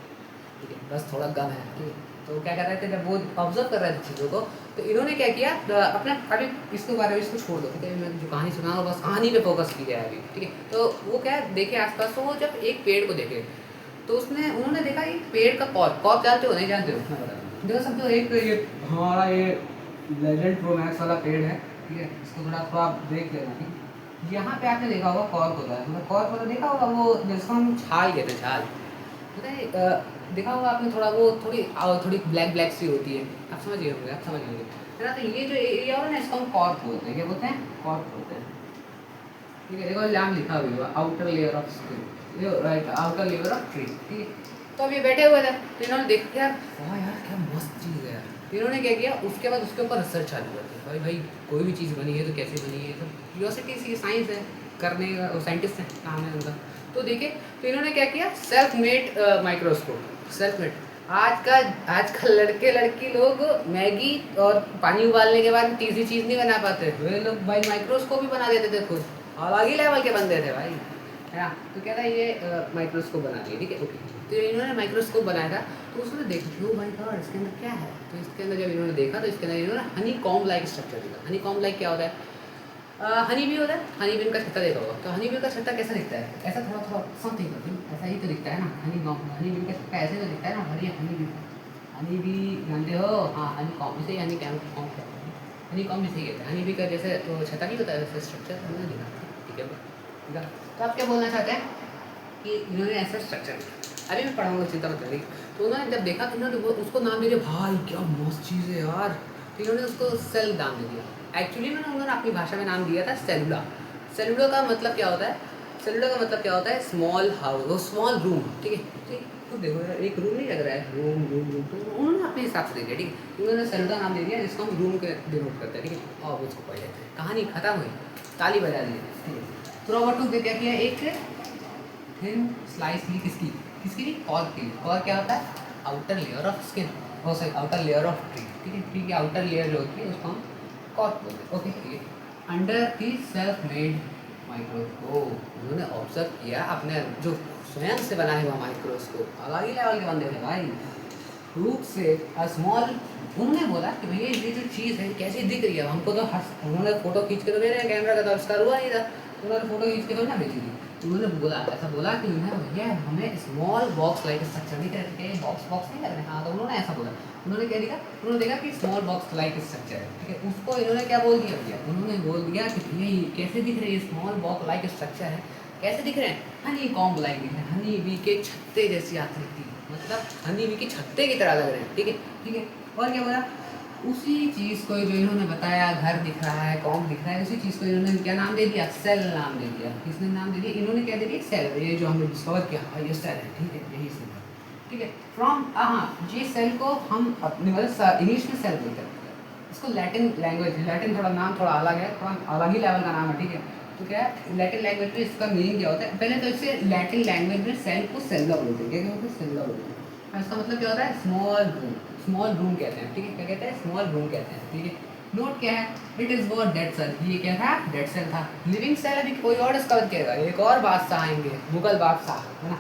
ठीक है, बस थोड़ा गम है, ठीक है। तो क्या कर रहे थे, जब वो ऑब्जर्व कर रहे थे चीज़ों को, तो इन्होंने क्या किया, अपने अभी इसके बारे में इसको छोड़ दो, ठीक है, मैं जो कहानी सुना रहा हूँ बस कहानी पे फोकस की जाए अभी, ठीक है। तो वो क्या देखे आसपास, तो वो जब एक पेड़ को देखे तो उसने उन्होंने देखा एक पेड़ का कॉर्प जानते हो नहीं जानते हो, मैं बता रहा हूँ, देखो समझो एक ये हमारा ये लेजेंड प्रो मैक्स वाला पेड़ है, ठीक है, इसको थोड़ा थोड़ा देख लेना, ठीक है। यहाँ पे आपने देखा होगा कॉर्प होता है, मतलब कॉर्प होता देखा होगा, वो जिसको हम छाल कहते हैं, छाल पता है, देखा होगा आपने, थोड़ा वो थोड़ी ब्लैक ब्लैक सी होती है, आप समझ गए होंगे, आप समझ गए है ना। तो ये जो एरिया होगा ना, इसको हम कॉर्प बोलते हैं, क्या बोलते हैं? कॉर्प बोलते हैं, ठीक है। देखो नाम लिखा हुआ है outer layer of skin, right, outer layer of tree, ठीक है। तो अब ये बैठे हुए थे तो इन्होंने देखा यार, वाह यार क्या मस्त चीज़ है यार। तो इन्होंने क्या किया, उसके बाद उसके ऊपर रिसर्च चालू कर दी, भाई कोई भी चीज़ बनी है तो कैसे बनी है, तो क्यूरियोसिटी सी साइंस है करने का, साइंटिस्ट है काम है उनका। तो देखे तो इन्होंने क्या किया, self made microscope, self made. आजकल लड़के लड़की लोग मैगी और पानी उबालने के बाद तीसरी चीज़ नहीं बना पाते, वे लोग भाई माइक्रोस्कोप ही बना देते थे खुद, अलग ही लेवल के बंदे थे भाई, है ना। तो क्या था, ये माइक्रोस्कोप बना दिया, ठीक है, ओके। तो इन्होंने माइक्रोस्कोप बनाया था, तो उसमें देखा लो भाई गॉड इसके अंदर क्या है। तो इसके अंदर जब इन्होंने देखा तो इसके अंदर इन्होंने हनी कॉम्ब लाइक स्ट्रक्चर देखा। हनी कॉम्ब लाइक क्या होता है? हनी बी होता है, हनी बी का छत्ता देखा होगा। तो हनी बी का छत्ता कैसा दिखता है? ऐसा थोड़ा थोड़ा समथिंग ऐसा ही तो दिखता है ना, हनी बी का छत्ता ऐसे तो दिखता है ना। हनी बी जानते हो? हाँ, हनी कॉम्ब, इसे हनी कॉम्ब कहते हैं, हनी कॉम्ब इसे कहते हैं। हनी बी का जैसे तो छत्ता नहीं होता है वैसे स्ट्रक्चर हमने दिखा, ठीक है। तो आप क्या बोलना चाहते हैं कि इन्होंने ऐसा स्ट्रक्चर दिया। अभी मैं पढ़ाऊँगा, चिंता मत करिए। तो उन्होंने जब देखा तो उन्होंने उसको नाम दे दिया, भाई क्या मस्त चीज़ है यार, तो इन्होंने उसको सेल नाम दे दिया। एक्चुअली में उन्होंने अपनी भाषा में नाम दिया था सेलुला। सेलुला का मतलब क्या होता है, सेलुला का मतलब क्या होता है, स्मॉल हाउस, स्मॉल रूम, ठीक है। तो देखो यार, एक रूम नहीं लग रहा है, रूम रूम रूम, तो उन्होंने अपने हिसाब से दे दिया, ठीक है। उन्होंने सेलुला नाम दे दिया, जिसको हम रूम के डिनोट करते हैं, ठीक है। और उसको पढ़ लेते हैं, कहानी खत्म हुई, ताली बजा दी, ठीक है। तो रॉबर्ट हुक ने क्या किया, एक थिन स्लाइस ली, किसकी किसकी ली, कॉर्क की। कॉर्क क्या होता है, आउटर लेयर ऑफ स्किन, हो sorry outer layer of tree, ठीक है। ट्री की आउटर लेयर जो होती है उसको हम कॉर्क बोलते हैं, ओके, ठीक है। Under the self made microscope, उन्होंने ऑब्जर्व किया अपने जो स्वयं से बना हुआ माइक्रोस्कोप, अलग ही लेवल के बंदे थे भाई। रूप से स्मॉल, उन्होंने बोला कि भैया ये जो चीज़ है कैसी दिख रही है हमको, तो उन्होंने फोटो खींच के तो मेरे कैमरा का तो आविष्कार हुआ नहीं था, उन्होंने फोटो खींच के तो ना भेजी थी। उन्होंने बोला, ऐसा बोला कि भैया हमें स्मॉल बॉक्स लाइक स्ट्रक्चर नहीं करके, बॉक्स बॉक्स नहीं करने, हाँ तो उन्होंने ऐसा बोला। उन्होंने क्या देखा, उन्होंने देखा कि स्मॉल बॉक्स लाइक स्ट्रक्चर है, ठीक है। उसको इन्होंने क्या बोल दिया भैया, उन्होंने बोल दिया कि भैया ये कैसे दिख रही है, स्मॉल बॉक्स लाइक स्ट्रक्चर है, कैसे दिख रहे हैं, हनी कॉम्ब लाइक दिख रहे हैं, हनी बी के छत्ते जैसी आकृति, मतलब हनी बी के छत्ते की तरह लग रहे हैं, ठीक है, ठीक है। और क्या बोला, उसी चीज़ को जो इन्होंने बताया, घर दिख रहा है, कॉम्ब दिख रहा है, उसी चीज़ को इन्होंने क्या नाम दे दिया, सेल नाम दे दिया। किसने नाम दे दिया, इन्होंने क्या दे दिया, सेल, ये जो हमने डिस्कवर किया, हाँ ये सेल है, ठीक है, यही सेल है, ठीक है। फ्रॉम, हाँ ये सेल को हम अपने मतलब इंग्लिश में सेल बोलते हैं, इसको लैटिन लैंग्वेज, लैटिन थोड़ा नाम थोड़ा अलग है, थोड़ा अलग ही लेवल का नाम है, ठीक है। तो क्या है, लैटिन लैंग्वेज में इसका मीनिंग क्या होता है, पहले तो इसे लैटिन लैंग्वेज में सेल को सेल्ला बोलते हैं, क्या बोलते हैं, सेल्ला बोलते हैं। इसका मतलब क्या होता है, स्मॉल रूम, स्मॉल रूम कहते हैं, ठीक है। क्या कहते हैं, स्मॉल रूम कहते हैं, ठीक है। नोट क्या है, it is what dead cell, ये क्या था, डेड सेल था। लिविंग सेल अभी कोई और डिस्कवर किएगा, एक और बादशाह आएंगे, मुगल बादशाह है ना,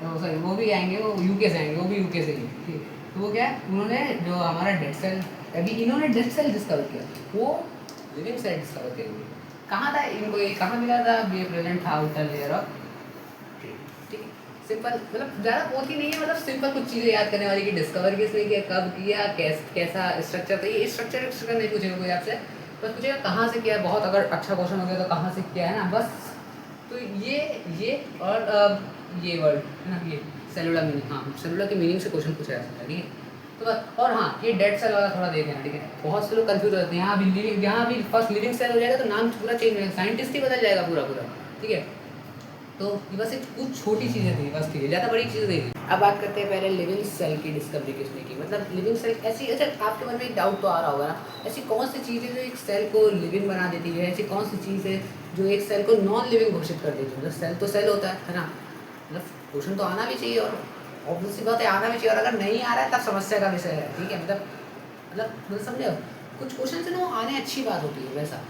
तो सॉरी वो भी आएंगे, वो यूके से आएंगे, वो भी यूके से ही, ठीक है। तो वो क्या है, उन्होंने जो हमारा डेड सेल, अभी इन्होंने डेड सेल डिस्कवर किया, वो लिविंग सेल डिस्कवर किया। कहाँ था इनको, ये कहाँ मिला था, ये प्रेजेंट था आउटर लेयर ऑफ, ठीक है। सिंपल, मतलब ज़्यादा होती नहीं है, मतलब सिंपल कुछ चीज़ें याद करने वाली कि डिस्कवर किसने किया, कब किया, कैसा स्ट्रक्चर था, ये स्ट्रक्चर नहीं पूछेगा कोई आपसे, बस पूछेगा कहाँ से किया, बहुत अगर अच्छा क्वेश्चन हो गया तो कहाँ से किया है ना, बस। तो ये और ये वर्ड है ना, ये सेलुलर मीनिंग, हाँ सेलुलर के मीनिंग से क्वेश्चन पूछा जा सकता है, ठीक है। तो बस, और हाँ ये डेड सेल वाला थोड़ा देख लेना, ठीक है। बहुत से लोग कंफ्यूज होते हैं, यहाँ भी फर्स्ट लिविंग सेल हो जाएगा तो नाम पूरा चेंज हो जाएगा, साइंटिस्ट ही बदल जाएगा पूरा पूरा, ठीक है। तो ये बस एक कुछ छोटी चीज़ें थी, बस थी, ज़्यादा बड़ी चीज़ें नहीं थी। अब बात करते हैं पहले लिविंग सेल की डिस्कवरी किसने की, मतलब लिविंग सेल ऐसी, अच्छा आपके मन में एक डाउट तो आ रहा होगा ना, ऐसी कौन सी चीज़ है जो एक सेल को लिविंग बना देती है, ऐसी कौन सी चीज़ है जो एक सेल को नॉन लिविंग घोषित कर देती है। मतलब सेल तो सेल होता है ना, मतलब क्वेश्चन तो आना भी चाहिए, और ऑब्वियसली बात है आना भी चाहिए, और अगर नहीं आ रहा है तब समस्या का विषय है, ठीक है। मतलब समझे, कुछ क्वेश्चन से ना वो आने अच्छी बात होती है वैसा,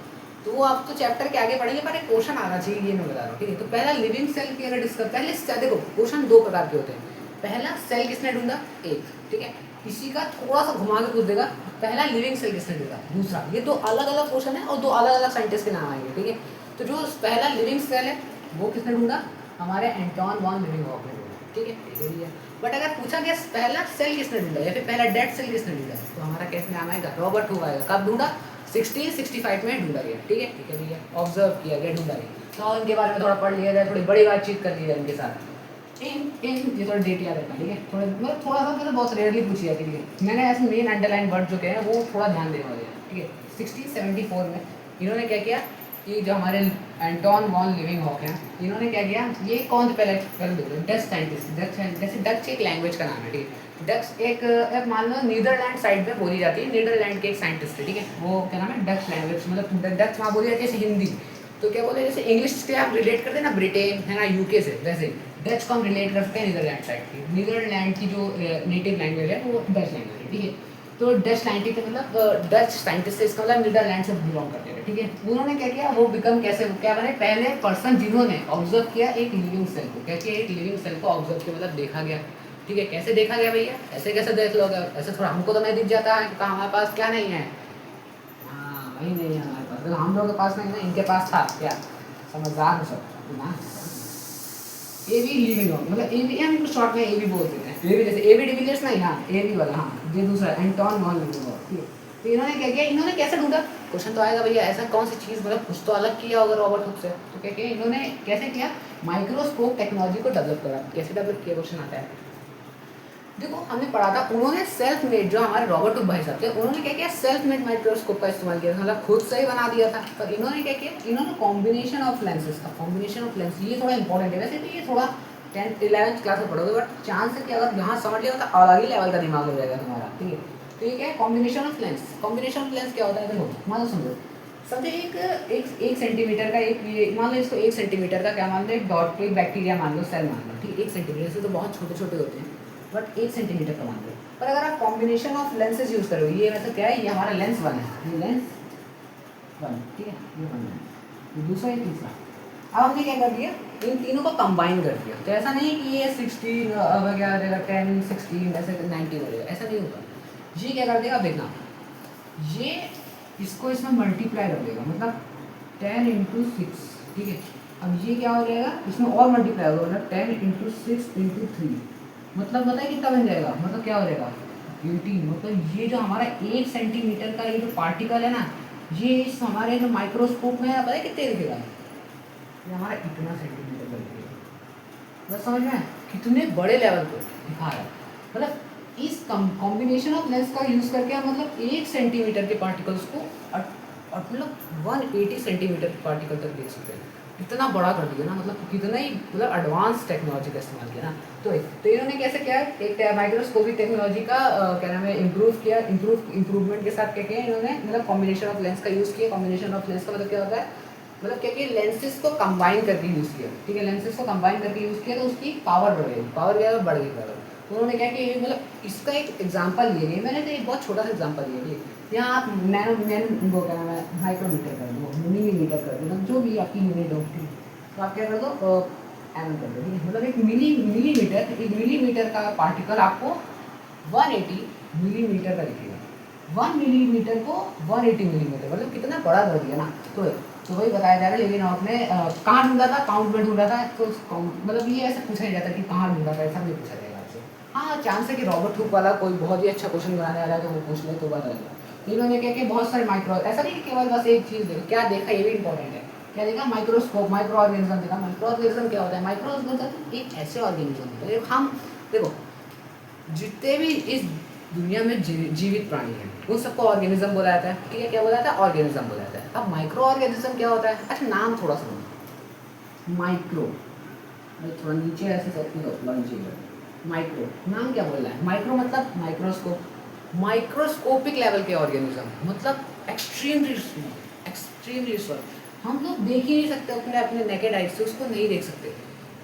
तो वो आप तो चैप्टर के आगे पढ़ेंगे, पर एक क्वेश्चन आना चाहिए, ये मैं बता रहा हूँ, ठीक है। तो पहला लिविंग सेल की अगर डिस्कस, पहले देखो क्वेश्चन दो प्रकार के होते हैं। पहला, सेल किसने ढूंढा, एक, ठीक है, इसी का थोड़ा सा घुमा के पूछ देगा, पहला लिविंग सेल किसने ढूंढा, दूसरा, ये दो अलग अलग क्वेश्चन है और दो अलग अलग साइंटिस्ट के नाम आएंगे, ठीक है। तो जो पहला लिविंग सेल है वो किसने ढूंढा, हमारे एंटोन वॉन लिविंगहोफ ने ढूंढा, ठीक है, ठीक है। बट अगर पूछा गया पहला सेल किसने ढूंढा या फिर पहला डेड सेल किसने ढूंढा, तो हमारा कैसे नाम आएगा, रॉबर्ट हुक आएगा। कब ढूंढा, 1665 में ढूंढा गया, ठीक है भैया, ऑब्जर्व किया गया, ढूंढा गया। तो इनके बारे में थोड़ा पढ़ लिया जाए, थोड़ी बड़ी बातचीत कर ली जाए इनके साथ, ये थोड़ा डेट याद रखना, ठीक है। थोड़ा मतलब थोड़ा सा मतलब बहुत रेयरली पूछी जाती है, ठीक है। मैंने ऐसे मेन अंडरलाइन वर्ड जो कहे हैं वो थोड़ा ध्यान देने वाले हैं, ठीक है। 1674 में इन्होंने क्या किया कि जो हमारे एंटोन वॉन लिविंगहोफ हैं, इन्होंने क्या किया, ये कौन से पहले डच साइंटिस्ट, जैसे डच एक लैंग्वेज का नाम है, ठीक है। डच एक मान लो नीदरलैंड साइड में बोली जाती है, नीदरलैंड के एक साइंटिस्ट है, ठीक है। वो क्या नाम है, डच लैंग्वेज, मतलब डच वहाँ बोली जाती है जैसे हिंदी, तो क्या बोले जैसे इंग्लिश से आप रिलेट करते हैं ना ब्रिटेन है ना, यूके से, वैसे डच को हम रिलेट कर सकते हैं नीदरलैंड साइड की। नीदरलैंड की जो नेटिव लैंग्वेज है वो डच लैंग्वेज है, ठीक है। तो डच साइंटिस्ट मतलब डच साइंटिस्ट, इसका मतलब नीदरलैंड से बिलोंग करते हैं, ठीक है। उन्होंने क्या किया, वो बिकम कैसे क्या बने, पहले पर्सन जिन्होंने ऑब्जर्व किया एक लिविंग सेल को, क्या किया, एक लिविंग सेल को ऑब्जर्व किया, मतलब देखा गया, ठीक है। कैसे देखा गया भैया, ऐसे कैसे देख लोगे, ऐसे थोड़ा हमको तो नहीं दिख जाता है, तो हमारे पास क्या नहीं है, हाँ वही नहीं है हमारे पास, हम लोगों के पास नहीं है, इनके पास था क्या, समझदार सब ना। ए बी लिविंग होम, मतलब ए बी हम शॉर्ट में ए बी बोल देते हैं, ए बी जैसे ए बी डिविलियर्स नहीं, हाँ ए बी वाला, हाँ ये दूसरा एंटोन वॉन लिविंगहोफ, ठीक है। तो इन्होंने क्या किया, इन्होंने कैसे ढूंढा, क्वेश्चन तो आएगा भैया, ऐसा कौन सी चीज़, मतलब कुछ तो अलग किया होगा रॉबर्ट हुक से, तो क्या किया इन्होंने, कैसे किया, माइक्रोस्कोप टेक्नोलॉजी को डेवलप करा। कैसे डेवलप किया, क्वेश्चन आता है, देखो हमने पढ़ा था, उन्होंने सेल्फ मेड, जो हमारे रॉबर्ट हुक भाई साहब थे, उन्होंने क्या किया, सेल्फ मेड माइक्रोस्कोप का इस्तेमाल किया, मतलब खुद से ही बना दिया था। पर इन्होंने क्या किया, इन्होंने कॉम्बिनेशन ऑफ लेंसेज का, कॉम्बिनेशन ऑफ लेंस, ये थोड़ा इंपॉर्टेंट है। वैसे तो ये थोड़ा 10th-11th क्लास में पढ़ोगे, बट चांस है कि अगर यहाँ समझ लिया तो अलग ही लेवल का दिमाग हो जाएगा तुम्हारा, ठीक है। तो ये क्या है, combination of lens. Combination of lens क्या होता है, देखो मान लो समझो, समझो एक सेंटीमीटर का, एक ये मान लो इसको 1 सेंटीमीटर का क्या मान लो, एक डॉट कोई बैक्टीरिया मान लो, सेल मान लो, ठीक है। 1 सेंटीमीटर से तो बहुत छोटे छोटे होते हैं, बट 1 सेंटीमीटर का मान लो। पर अगर आप कॉम्बिनेशन ऑफ लेंसेज यूज़ करोगे, ये मतलब क्या है, ये हमारा लेंस 1 है, ये लेंस 1, ठीक है, ये 1 है, ये दूसरा, ये तीसरा। अब हमने क्या कर दिया, इन तीनों को कंबाइन कर दिया। तो ऐसा नहीं कि ये 16 क्या हो जाएगा, 10 16 ऐसे 19 हो जाएगा, ऐसा नहीं होगा। ये क्या कर देगा, देखना, ये इसको इसमें मल्टीप्लाई कर देगा, मतलब 10 × 6, ठीक है। अब ये क्या हो जाएगा, इसमें और मल्टीप्लाई होगा, मतलब 10 × 6 × 3, मतलब पता है कितना बन जाएगा, मतलब क्या हो जाएगा 18। मतलब ये जो हमारा 1 सेंटीमीटर का ये जो पार्टिकल है ना, ये इस हमारे जो माइक्रोस्कोप में है, पता है कितने दिखेगा, ये हमारा इतना सेंटीमीटर का दिखेगा। बस समझ में, कितने बड़े लेवल पर दिखा रहा है। मतलब इस कॉम्बिनेशन ऑफ लेंस का यूज़ करके हम मतलब 1 सेंटीमीटर के पार्टिकल्स को मतलब 180 सेंटीमीटर के पार्टिकल तक देख सकते हैं। इतना बड़ा कर दिया ना, मतलब कितना ही मतलब एडवांस टेक्नोलॉजी का इस्तेमाल किया ना। तो इन्होंने कैसे किया, एक माइक्रोस्कोपिक टेक्नोलॉजी का क्या नाम है, इम्प्रूवमेंट के साथ क्या किया इन्होंने, मतलब कॉम्बिनेशन ऑफ लेंस का यूज़ किया। कॉम्बिनेशन ऑफ लेंस का मतलब क्या होता है, मतलब क्या किया, लेंसेज को कंबाइन करके यूज़ किया, ठीक है। लेंसेज को कंबाइन करके यूज़ किया तो उसकी पावर बढ़ गई, पावर क्या है, बढ़ गई पावर। उन्होंने क्या किया, मतलब इसका एक एग्जांपल लिए नहीं मैंने, तो एक बहुत छोटा सा एग्जांपल लिया, ठीक। यहाँ आप नैनो वो क्या नाम है, माइक्रोमीटर कर दो, मिलीमीटर कर दो, मतलब जो भी आपकी यूनिट हो, ठीक। तो आप क्या कर दो, एम कर दो, ठीक है। मतलब एक मिलीमीटर का पार्टिकल आपको 180 मिलीमीटर का दिखेगा, 1 मिलीमीटर को 180 मिलीमीटर, मतलब कितना बड़ा कर दिया ना। तो वही बताया जा रहा है। लेकिन आपने कहाँ ढूंढा था, काउंट में ढूंढा था, तो मतलब ये ऐसा पूछा ही जाता है कि कहाँ ढूंढा था, ऐसा नहीं पूछा जाएगा आपसे। हाँ, चांस है कि रॉबर्ट हुक वाला कोई बहुत ही अच्छा क्वेश्चन बनाने वाला है तो वो पूछ ले, तो बात अलग। इन्होंने क्या किया, बहुत सारे माइक्रो, ऐसा नहीं कि केवल बस एक चीज़ देखो, क्या देखा ये भी इंपॉर्टेंट है। क्या देखा, माइक्रोस्कोप, माइक्रो ऑर्गेनिज्म देखा। माइक्रो ऑर्गेनिज्म क्या होता है, माइक्रो ऑर्गेनिज्म एक ऐसे ऑर्गेनिज्म होता है, हम देखो जितने भी इस दुनिया में जीवित प्राणी हैं उन सबको ऑर्गेनिज्म बोला जाता है, ठीक है। क्या बोला जाता है, ऑर्गेनिज्म बोला जाता है। अब माइक्रो ऑर्गेनिज्म क्या होता है, अच्छा नाम थोड़ा सा माइक्रो, थोड़ा नीचे ऐसे नीचे, माइक्रो नाम क्या बोल रहा है, माइक्रो मतलब माइक्रोस्कोप, माइक्रोस्कोपिक लेवल के ऑर्गेनिज्म, मतलब एक्सट्रीमली स्मॉल, एक्सट्रीमली स्मॉल। हम लोग देख ही नहीं सकते अपने नेकेड आइज से, उसको नहीं देख सकते।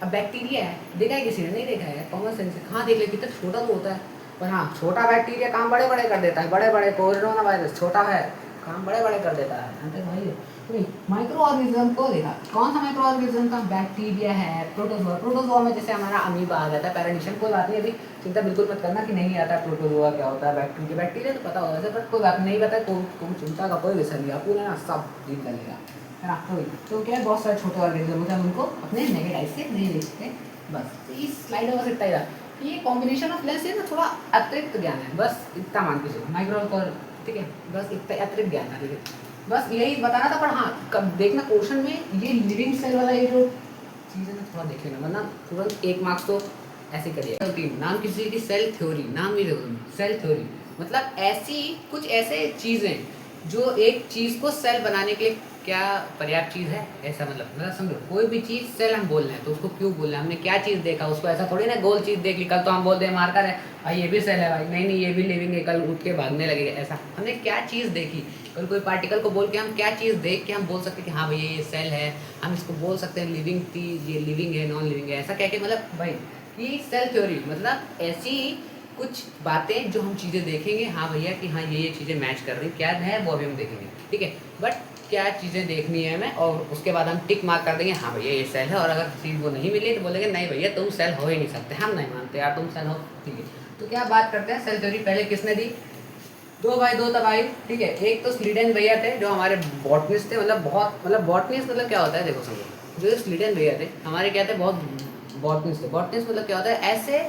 अब बैक्टीरिया है, देखा है किसी ने, नहीं देखा है, कॉमन सेंस है, हाँ देख ले, कितना छोटा तो होता है, पर हाँ छोटा बैक्टीरिया काम बड़े बड़े कर देता है, बड़े बड़े कोरोना वायरस छोटा है, काम बड़े बड़े कर देता है, अंतर भाई। तो माइक्रो ऑर्गेनिज्म को देखा, कौन सा माइक्रो ऑर्गेनिज्म का, बैक्टीरिया है, प्रोटोजोआ। प्रोटोजोआ में जैसे हमारा अमीबा आ जाता है, पैरामीशियम, कोई बात नहीं, अभी चिंता बिल्कुल मत करना कि नहीं आता है प्रोटोजोआ क्या होता है, बैक्टीरिया, बैक्टीरिया तो पता होगा, बट कोई बात नहीं पता, कोई चिंता का कोई विषय नहीं, आपको ना सब डील कर लेगा, है ना। तो क्या है, बहुत सारे छोटे ऑर्गेनिज्म होते हैं, हम उनको अपने नेकेड आई से नहीं देख सकते। बस तो इस स्लाइड में बस इतना ही था, ये कॉम्बिनेशन ऑफ लेंस है ना, थोड़ा अतिरिक्त ज्ञान है, बस इतना मान के चलो, माइक्रो और, ठीक है, बस इतना अतिरिक्त ज्ञान था, ठीक है, बस यही बताना था। पर हाँ, कब देखना क्वेश्चन में ये लिविंग सेल वाला ये जो चीज़ है ना, थोड़ा देख लेना, वरना तुरंत 1 मार्क्स तो ऐसे करिए। नाम किसी की सेल थ्योरी, नाम नहीं देखो, सेल थ्योरी मतलब ऐसी कुछ ऐसे चीज़ें जो एक चीज़ को सेल बनाने के लिए क्या पर्याप्त चीज़ है, ऐसा मतलब समझो, कोई भी चीज़ सेल हम बोल रहे हैं तो उसको क्यों बोल रहे हैं, हमने क्या चीज़ देखा, उसको ऐसा थोड़ी ना गोल चीज़ देख ली, कल तो हम बोलते हैं मार्कर है भाई, ये भी सेल है भाई, नहीं ये भी लिविंग है, कल उठ के भागने लगेगा, ऐसा हमने क्या चीज़ देखी, कल कोई पार्टिकल को बोल के हम क्या चीज़ देख के हम बोल सकते हैं कि हाँ भैया ये सेल है, हम इसको बोल सकते हैं लिविंग थी, ये लिविंग है, नॉन लिविंग है, ऐसा क्या कि मतलब भाई ये सेल थ्योरी मतलब ऐसी कुछ बातें जो हम चीज़ें देखेंगे, हाँ भैया कि हाँ ये चीज़ें मैच कर रही, क्या है वो अभी हम देखेंगे, ठीक है। बट क्या चीज़ें देखनी है हमें, और उसके बाद हम टिक मार्क कर देंगे, हाँ भैया ये सेल है, और अगर चीज़ वो नहीं मिली तो बोलेंगे नहीं भैया तुम सेल हो ही नहीं सकते, हम नहीं मानते यार तुम सेल हो, ठीक है। तो क्या बात करते हैं, सेल थ्योरी पहले किसने दी, 2 भाई 2 तबाही, ठीक है। एक तो स्लीडन भैया थे जो हमारे बॉटनिस्ट थे, मतलब बॉटनिस्ट मतलब क्या होता है, देखो समझो, जो स्लीडन भैया थे हमारे क्या थे, बहुत बॉटनिस्ट थे। बॉटनिस्ट मतलब क्या होता है, ऐसे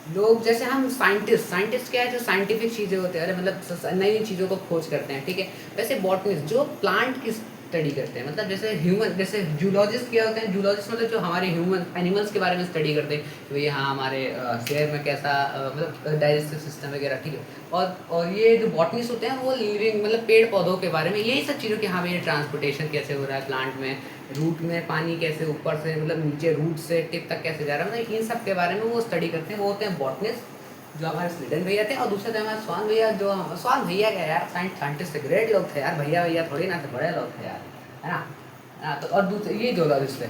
लोग जैसे हम साइंटिस्ट क्या है, जो साइंटिफिक चीज़ें होते हैं, अरे मतलब नई नई चीज़ों को खोज करते हैं, ठीक है। वैसे बॉटनिस्ट जो प्लांट की स्टडी करते हैं। मतलब जैसे ह्यूमन, जैसे जूलॉजिस्ट क्या होते हैं, जूलॉजिस्ट मतलब जो हमारे ह्यूमन एनिमल्स के बारे में स्टडी करते हैं, तो ये हाँ हमारे शेयर में कैसा मतलब डाइजेस्टिव सिस्टम वगैरह, ठीक है। और ये जो बॉटनिस्ट होते हैं वो लिविंग मतलब पेड़ पौधों के बारे में, यही सब चीज़ों की, हाँ भाई ट्रांसपोर्टेशन कैसे हो रहा है प्लांट में, रूट में पानी कैसे ऊपर से मतलब नीचे रूट से टिप तक कैसे जा रहा है, मतलब इन सब के बारे में वो स्टडी करते हैं। वो होते हैं बॉटनिस्ट, जो हमारे स्वीडन भैया थे। और दूसरे थे हमारे स्वान भैया, जो स्वान भैया क्या यार, साइंटिस्ट ग्रेट लोग थे यार, भैया भैया थोड़ी ना थे, बड़े लोग थे यार, है ना। हाँ, तो और दूसरे ये जूलॉजिस्ट थे,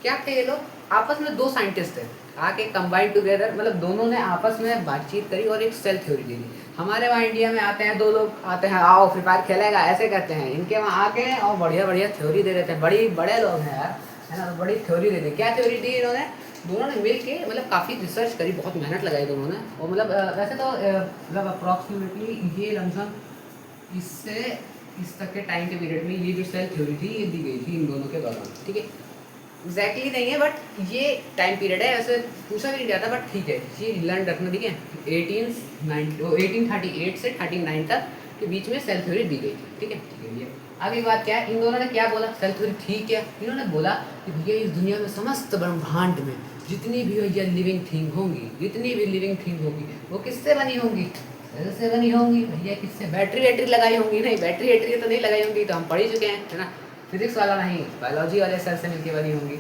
क्या थे ये लोग, आपस में दो साइंटिस्ट थे, आके कंबाइन टुगेदर, मतलब दोनों ने आपस में बातचीत करी और एक सेल थ्योरी दी। हमारे वहाँ इंडिया में आते हैं दो लोग, आते हैं आओ फ्री फायर खेलेगा ऐसे कहते हैं, इनके वहाँ आके और बढ़िया बढ़िया थ्योरी दे देते हैं, बड़े लोग हैं यार, है ना। तो बड़ी थ्योरी दे दी, क्या थ्योरी दी इन्होंने, दोनों ने मिल के मतलब काफ़ी रिसर्च करी, बहुत मेहनत लगाई दोनों ने। और मतलब वैसे तो मतलब अप्रॉक्सीमेटली ये लमसम इससे इस तक के टाइम के पीरियड में ये जो सेल थ्योरी थी ये दी गई थी इन दोनों के दौरान, ठीक है। एग्जैक्टली नहीं है बट ये टाइम पीरियड है, ऐसे पूछा भी नहीं जाता बट ठीक है, ये लर्न रखना, ठीक है। 1838 से 39 तक के बीच में सेल थ्योरी दी गई थी, ठीक है। ये आगे बात क्या है, इन दोनों ने क्या बोला, सेल थ्योरी ठीक है, इन्होंने बोला कि भैया इस दुनिया में समस्त ब्रह्मांड में जितनी भी भैया लिविंग थिंग होंगी, जितनी भी लिविंग थिंग होगी वो किससे बनी होंगी, सेल से बनी होंगी भैया। किससे, बैटरी लगाई होंगी, नहीं बैटरी तो नहीं लगाई होंगी, तो हम पढ़ ही चुके हैं, है ना। फिजिक्स वाला नहीं, बायोलॉजी वाले सेल से मिलकर बनी होंगी,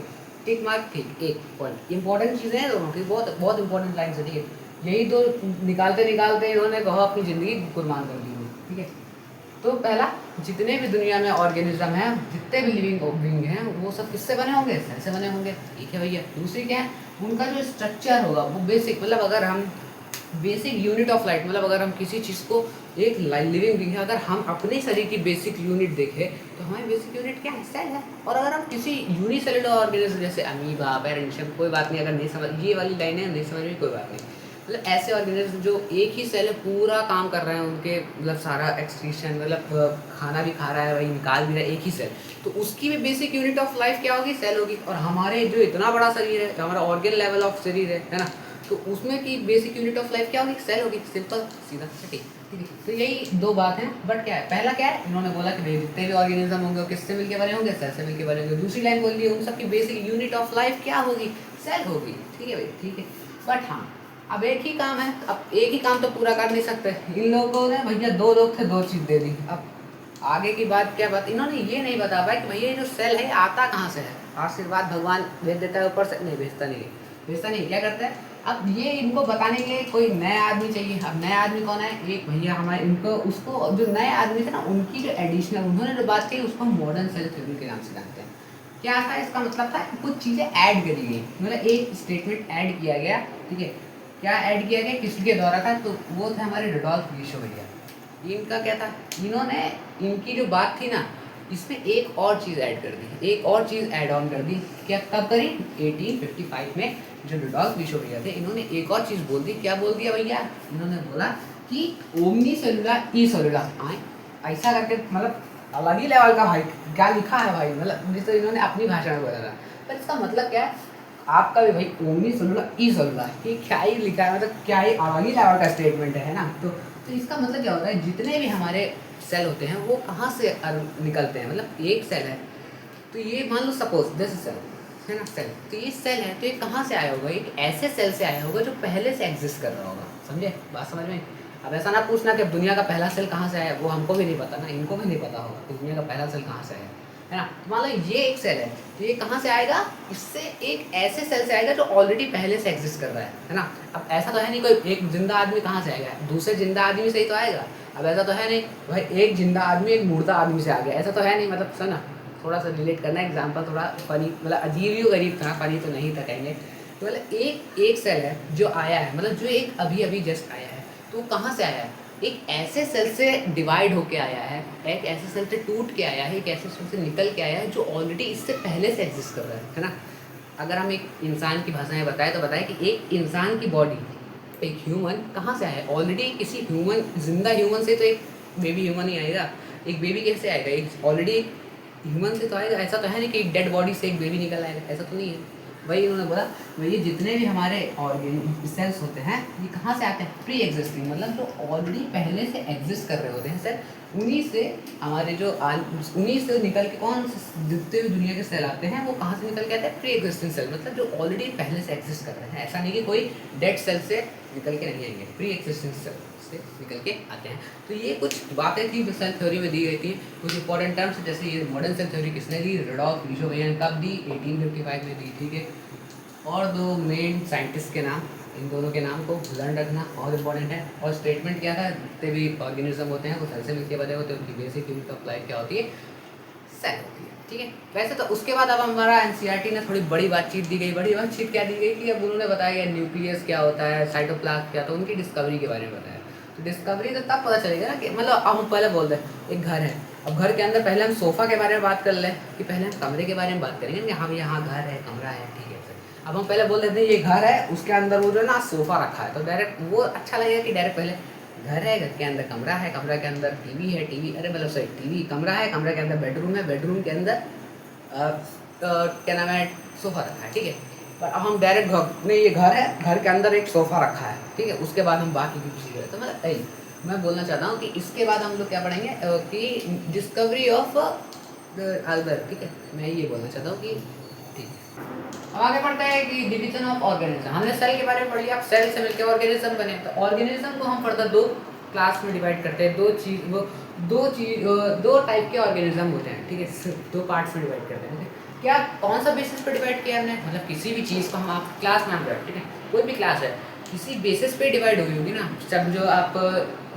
टिक मार्क, ठीक। एक पॉइंट इंपॉर्टेंट चीज़ें हैं दोनों की, बहुत बहुत इंपॉर्टेंट लाइन है, ठीक है। यही तो निकालते निकालते इन्होंने कहा अपनी ज़िंदगी कुर्बान कर दी, ठीक है। तो पहला, जितने भी दुनिया में ऑर्गेनिज्म हैं, जितने भी लिविंग बीइंग हैं, वो सब किससे बने होंगे, सेल से बने होंगे, ठीक है भैया। दूसरी क्या है, उनका जो स्ट्रक्चर होगा वो बेसिक, मतलब अगर हम बेसिक यूनिट ऑफ लाइफ, मतलब अगर हम किसी चीज़ को एक लिविंग बीइंग है, अगर हम अपने शरीर की बेसिक यूनिट देखें तो हमारी बेसिक यूनिट क्या है, सेल है। और अगर हम किसी यूनिसेलुलर ऑर्गेनिज्म जैसे अमीबा, पैरेंशियम, कोई बात नहीं, अगर नहीं समझ, ये वाली लाइन है नहीं समझ में कोई बात नहीं, मतलब ऐसे ऑर्गेनिज्म जो एक ही सेल है पूरा काम कर रहे हैं, उनके मतलब सारा एक्सक्रीशन, मतलब खाना भी खा रहा है, वही निकाल भी रहा है, एक ही सेल, तो उसकी भी बेसिक यूनिट ऑफ लाइफ क्या होगी, सेल होगी। और हमारे जो इतना बड़ा शरीर है, हमारा ऑर्गन लेवल ऑफ शरीर है ना, तो उसमें की बेसिक यूनिट ऑफ लाइफ क्या होगी, सेल होगी, सिंपल सीधा ठीक है। तो यही दो बात हैं, बट क्या है, पहला क्या है, इन्होंने बोला कि भाई जितने भी ऑर्गेनिज्म होंगे वो किससे मिलके बने होंगे, सेल से मिलके बने होंगे। दूसरी लाइन बोल दी, उन सबकी बेसिक यूनिट ऑफ लाइफ क्या होगी, सेल होगी, ठीक है भाई, ठीक है। बट हाँ, अब एक ही काम है, अब एक ही काम तो पूरा कर नहीं सकते, इन लोगों ने भैया दो लोग थे, दो चीज़ दे दी। अब आगे की बात क्या बात, इन्होंने ये नहीं बता पाया कि भैया ये जो सेल है आता कहाँ से है। आशीर्वाद भगवान भेज देता है ऊपर से, नहीं भेजता नहीं, भेजता नहीं, क्या करता है, अब ये इनको बताने के लिए कोई नया आदमी चाहिए। अब नया आदमी कौन है, एक भैया हमारे, इनको उसको जो नए आदमी थे ना, उनकी जो एडिशनल उन्होंने जो बात कही उसको हम मॉडर्न सेल थ्योरी के नाम से जानते हैं। क्या था इसका मतलब, था कुछ चीज़ें ऐड करी गई, मतलब एक स्टेटमेंट ऐड किया गया, ठीक है। क्या ऐड किया गया, किसके द्वारा था, तो वो थे हमारे रुडोल्फ वीशो भैया। इनका क्या था, इन्होंने इनकी जो बात थी ना, इसमें एक और चीज़ ऐड कर दी, एक और चीज़ ऐड ऑन कर दी। क्या कब करी, 1855 में जो रुडोल्फ वीशो भैया थे, इन्होंने एक और चीज़ बोल दी। क्या बोल दिया भैया, इन्होंने बोला कि ओमनी सेलुलर ई सेलुलर आए, ऐसा करके, मतलब अलग ही लेवल का भाई, क्या लिखा है भाई, मतलब जिस तो इन्होंने अपनी भाषा में बोला था, पर इसका मतलब क्या है, आपका भी भाई ओमनी सेलुलर ई सेलुलर, ये क्या ही लिखा है, मतलब क्या ही अलग ही लेवल का स्टेटमेंट है ना। तो इसका मतलब क्या होता है, जितने भी हमारे सेल होते हैं वो कहाँ से निकलते हैं, मतलब एक सेल है तो ये मान लो सपोज दिस सेल है ना, सेल, तो ये सेल है तो ये कहाँ से आया होगा, एक ऐसे सेल से आया होगा जो पहले से एग्जिस्ट कर रहा होगा, समझे बात समझ में। अब ऐसा ना पूछना कि दुनिया का पहला सेल कहाँ से आया, वो हमको भी नहीं पता ना, इनको भी नहीं पता होगा कि दुनिया का पहला सेल कहाँ से आया, है ना। तो मान लो ये एक सेल है, तो ये कहाँ से आएगा, इससे एक ऐसे सेल से आएगा जो ऑलरेडी पहले से एग्जिस्ट कर रहा है ना। अब ऐसा तो है नहीं कोई एक जिंदा आदमी कहाँ से आएगा, दूसरे जिंदा आदमी से ही तो आएगा। अब ऐसा तो है नहीं भाई एक जिंदा आदमी एक मुर्दा आदमी से आ गया, ऐसा तो है नहीं, मतलब सुना थोड़ा सा रिलेट करना, एग्जाम्पल थोड़ा फनी, मतलब अजीब ही गरीब था, फनी तो नहीं था कहेंगे। तो मतलब एक सेल है जो आया है, मतलब जो एक अभी अभी जस्ट आया है, तो वो कहाँ से आया है, एक ऐसे सेल से डिवाइड होके आया है, एक ऐसे सेल से टूट के आया है, एक ऐसे सेल से निकल के आया है जो ऑलरेडी इससे पहले से एग्जिस्ट कर रहा है ना। अगर हम एक इंसान की भाषा में बताएं तो बताएं कि एक इंसान की बॉडी, एक ह्यूमन कहाँ से आया है, ऑलरेडी किसी ह्यूमन, जिंदा ह्यूमन से तो एक बेबी ह्यूमन ही आएगा, एक बेबी कैसे आएगा, एक ऑलरेडी ह्यूमन से तो आएगा। ऐसा तो है नहीं कि एक डेड बॉडी से एक बेबी निकल आएगा, ऐसा तो नहीं है। वही उन्होंने बोला, ये जितने भी हमारे ऑर्गेनिक सेल्स होते हैं ये कहाँ से आते हैं, प्री एग्जिस्टिंग, मतलब जो ऑलरेडी पहले से एग्जिस्ट कर रहे होते हैं सेल, उन्हीं से हमारे जो उन्हीं से निकल के कौन से जितने भी दुनिया के सेल आते हैं वो कहाँ से निकल के आते हैं, प्री एग्जिस्टिंग सेल, मतलब जो ऑलरेडी पहले से एग्जिस्ट कर रहे हैं। ऐसा नहीं कि कोई डेड सेल से निकल के नहीं आएंगे, प्री एग्जिस्टिंग सेल से निकल के आते हैं। तो ये कुछ बातें थी जो सेल थ्योरी में दी गई थी, कुछ इंपॉर्टेंट टर्म्स, जैसे ये मॉडर्न सेल थ्योरी किसने दी, रडोल्फ रीशोवेन कब दी, 1855 में दी, ठीक है। और दो मेन साइंटिस्ट के नाम, इन दोनों के नाम को लर्न रखना बहुत इंपॉर्टेंट है। और स्टेटमेंट क्या था, जितने भी ऑर्गेनिज्म होते हैं वो सेल से मिलकर बने होते हैं, उनकी बेसिक यूनिट ऑफ लाइफ क्या होती है, सेल होती है, ठीक है। वैसे तो उसके बाद अब हमारा एनसीईआरटी ने थोड़ी बड़ी बातचीत दी गई, बड़ी बातचीत क्या दी गई कि अब उन्होंने बताया न्यूक्लियस क्या होता है, साइटोप्लाज्म क्या, तो उनकी डिस्कवरी के बारे में बताया। तो डिस्कवरी तो तब पता चलेगा ना कि मतलब अब हम पहले बोल रहे हैं एक घर है, अब घर के अंदर पहले हम सोफ़ा के बारे में बात कर लें कि पहले हम कमरे के बारे में बात करेंगे कि हाँ यहाँ घर है, कमरा है, ठीक है। अब हम पहले बोल देते हैं ये घर है, उसके अंदर वो जो है ना सोफ़ा रखा है, तो डायरेक्ट वो अच्छा लगेगा कि डायरेक्ट पहले घर है, घर के अंदर कमरा है, कमरा के अंदर टीवी है, टीवी अरे मतलब सॉरी टीवी कमरा है, कमरा के अंदर बेडरूम है, बेडरूम के अंदर क्या नाम है, सोफ़ा रखा है, ठीक है। पर अब हम डायरेक्ट नहीं ये घर है, घर के अंदर एक सोफ़ा रखा है, ठीक है, उसके बाद हम बाकी की चीज़ें तो मतलब मैं बोलना चाहता हूँ कि इसके बाद हम लोग क्या पढ़ेंगे कि डिस्कवरी ऑफ अल्बर्ट, ठीक है, मैं ये बोलना चाहता हूँ कि ठीक है। अब आगे बढ़ते हैं कि डिवीजन ऑफ ऑर्गेनिज्म, हमने सेल के बारे में पढ़ लिया, अब सेल से मिलकर ऑर्गेनिज्म बने। तो ऑर्गेनिज्म को हम फर्दर दो क्लास में डिवाइड करते हैं, दो टाइप के ऑर्गेनिज्म होते हैं, ठीक है, दो पार्ट्स में डिवाइड करते हैं। क्या कौन सा बेसिस पे डिवाइड किया हमने, मतलब किसी भी चीज़ को हम आप क्लास में डिवाइड, ठीक है, कोई भी क्लास है किसी बेसिस पे डिवाइड हुई होगी ना, जब जो आप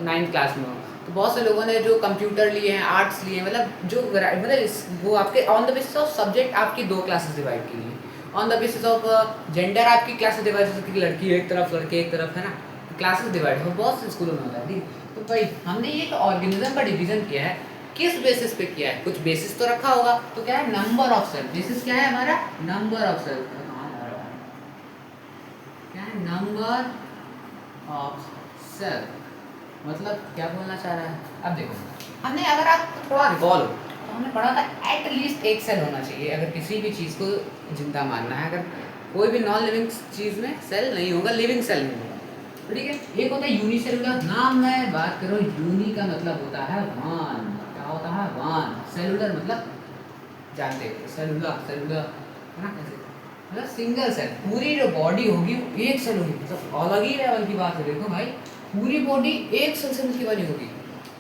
9th क्लास में हो तो बहुत से लोगों ने जो कंप्यूटर लिए हैं, आर्ट्स लिए हैं, मतलब जो मतलब वो आपके on the basis of subject आपकी दो क्लासेस डिवाइड की हैं, on the basis of gender आपकी क्लासेस डिवाइड हो सकती है, लड़की एक तरफ लड़के एक तरफ, है ना, क्लासेस डिवाइड हो, बहुत से स्कूलों में होता है, ठीक है। तो भाई हमने ये तो ऑर्गेनिज्म का डिवीजन किया है, किस बेसिस पे किया है, कुछ बेसिस तो रखा होगा, तो क्या है नंबर ऑफ सेल, बेसिस क्या है हमारा नंबर ऑफ सेल, क्या है नंबर ऑफ सेल, मतलब क्या बोलना चाह रहा है। अब देखो हमने अगर आप थोड़ा रिकॉल हो तो हमने पढ़ा था एटलीस्ट एक सेल होना चाहिए अगर किसी भी चीज़ को जिंदा मानना है, अगर कोई भी नॉन लिविंग चीज़ में सेल नहीं होगा, लिविंग सेल नहीं होगा, ठीक है। एक होता है यूनिसेलुलर, नाम में बात करो, यूनि का मतलब होता है वन, क्या होता है वन, सेलुलर मतलब जानते हो सेलुलर, सेलुलर है ना, कैसे मतलब सिंगल सेल, पूरी जो बॉडी होगी एक सेल होगी, मतलब अलग ही लेवल की बात है। देखो भाई पूरी बॉडी एक सेल से मिलकर बनी होगी,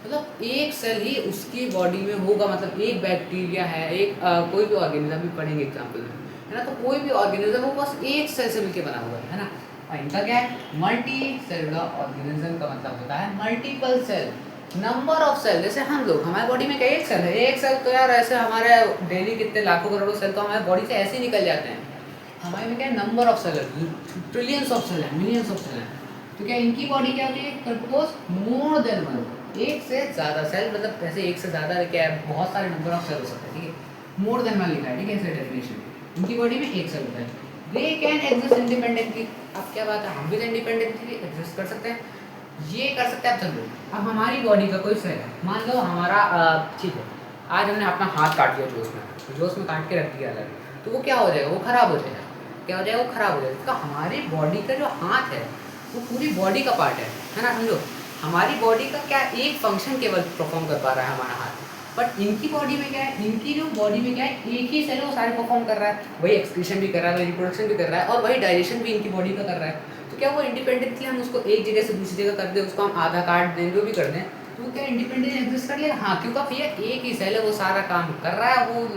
मतलब एक सेल ही उसकी बॉडी में होगा, मतलब एक बैक्टीरिया है, एक कोई भी ऑर्गेनिज्म भी पढ़ेंगे एग्जाम्पल में, है ना, तो कोई भी ऑर्गेनिज्म वो बस एक सेल से मिलकर बना हुआ है ना। और इनका क्या है मल्टी सेलुलर ऑर्गेनिज्म का मतलब होता है multiple cell, number of cell, जैसे हम लोग हमारे बॉडी में क्या एक सेल है, एक सेल तो यार ऐसे हमारे डेली कितने लाखों करोड़ों सेल तो हमारे बॉडी से ऐसे ही निकल जाते हैं, हमारे में क्या है नंबर ऑफ सेल है, ट्रिलियंस ऑफ सेल है, मिलियंस ऑफ सेल है। तो क्या इनकी बॉडी क्या होती है, सपोज मोर देन वन, एक से ज़्यादा सेल, मतलब ऐसे एक से ज़्यादा क्या है बहुत सारे नंबर ऑफ सेल हो सकते हैं, ठीक है, मोर देन वन लिखा है, ठीक है, ऐसे डेफिनेशन इनकी बॉडी में एक सेल होता है, दे कैन एग्जिस्ट इंडिपेंडेंटली। अब क्या बात है, हम भी इंडिपेंडेंटली एग्जिस्ट कर सकते हैं, ये कर सकते हैं। अब चलो अब हमारी बॉडी का कोई सेल है, मान लो हमारा ठीक है, आज हमने अपना हाथ काट दिया जोश में काट के रख दिया अलग, तो वो क्या हो जाएगा, वो खराब हो जाएगा, क्या हो जाएगा, वो खराब हो जाएगा। तो हमारी बॉडी का जो हाथ है वो पूरी बॉडी का पार्ट है ना, समझो हमारी बॉडी का क्या एक फंक्शन केवल परफॉर्म कर पा रहा है हमारा हाथ, बट इनकी बॉडी में क्या है, इनकी जो बॉडी में क्या है एक ही सेल है वो सारे परफॉर्म कर रहा है, वही एक्सक्रीशन भी कर रहा है, वही रिप्रोडक्शन भी कर रहा है और वही डाइजेशन भी इनकी बॉडी का कर रहा है। तो क्या वो इंडिपेंडेंटली हम उसको एक जगह से दूसरी जगह कर दें, उसको हम आधा काट दें, जो भी कर दें, तो क्या इंडिपेंडेंट एग्जिस्ट कर लेगा, हाँ, क्योंकि भैया एक ही सेल है वो सारा काम कर रहा है, वो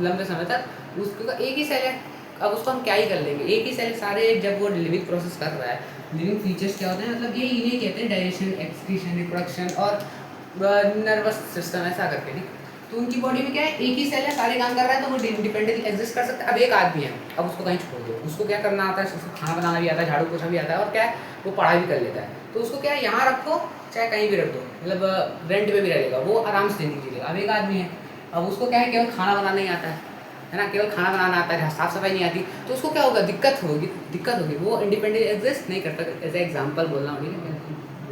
लंबे समय तक उसका एक ही सेल है। अब उसको हम क्या ही कर लेंगे, एक ही सेल सारे, जब वो लिविंग प्रोसेस कर रहा है, लिविंग फीचर्स क्या होते हैं, मतलब ये इन्हें कहते हैं डाइजेशन, एक्सक्रीशन, रिप्रोडक्शन और नर्वस सिस्टम, ऐसा करके, ठीक। तो उनकी बॉडी में क्या है एक ही सेल है, सारे काम कर रहा है, तो वो इंडिपेंडेंटली एग्जिस्ट कर सकता है। अब एक आदमी है, अब उसको कहीं छोड़ दो, उसको क्या करना आता है, उसको खाना बनाना भी आता है, झाड़ू पोछा भी आता है, और क्या है वो पढ़ाई भी कर लेता है, तो उसको क्या है यहाँ रखो चाहे कहीं भी रख दो, मतलब रेंट पे भी रहेगा, वो आराम से जिंदगी जिएगा। अब एक आदमी है, अब उसको क्या है केवल खाना बनाना नहीं आता है ना, केवल खाना बनाना आता है, साफ सफाई नहीं आती, तो उसको क्या होगा, दिक्कत होगी, वो इंडिपेंडेंट एग्जिस्ट नहीं करता। एज एग्जाम्पल बोल रहा हूँ, ठीक है,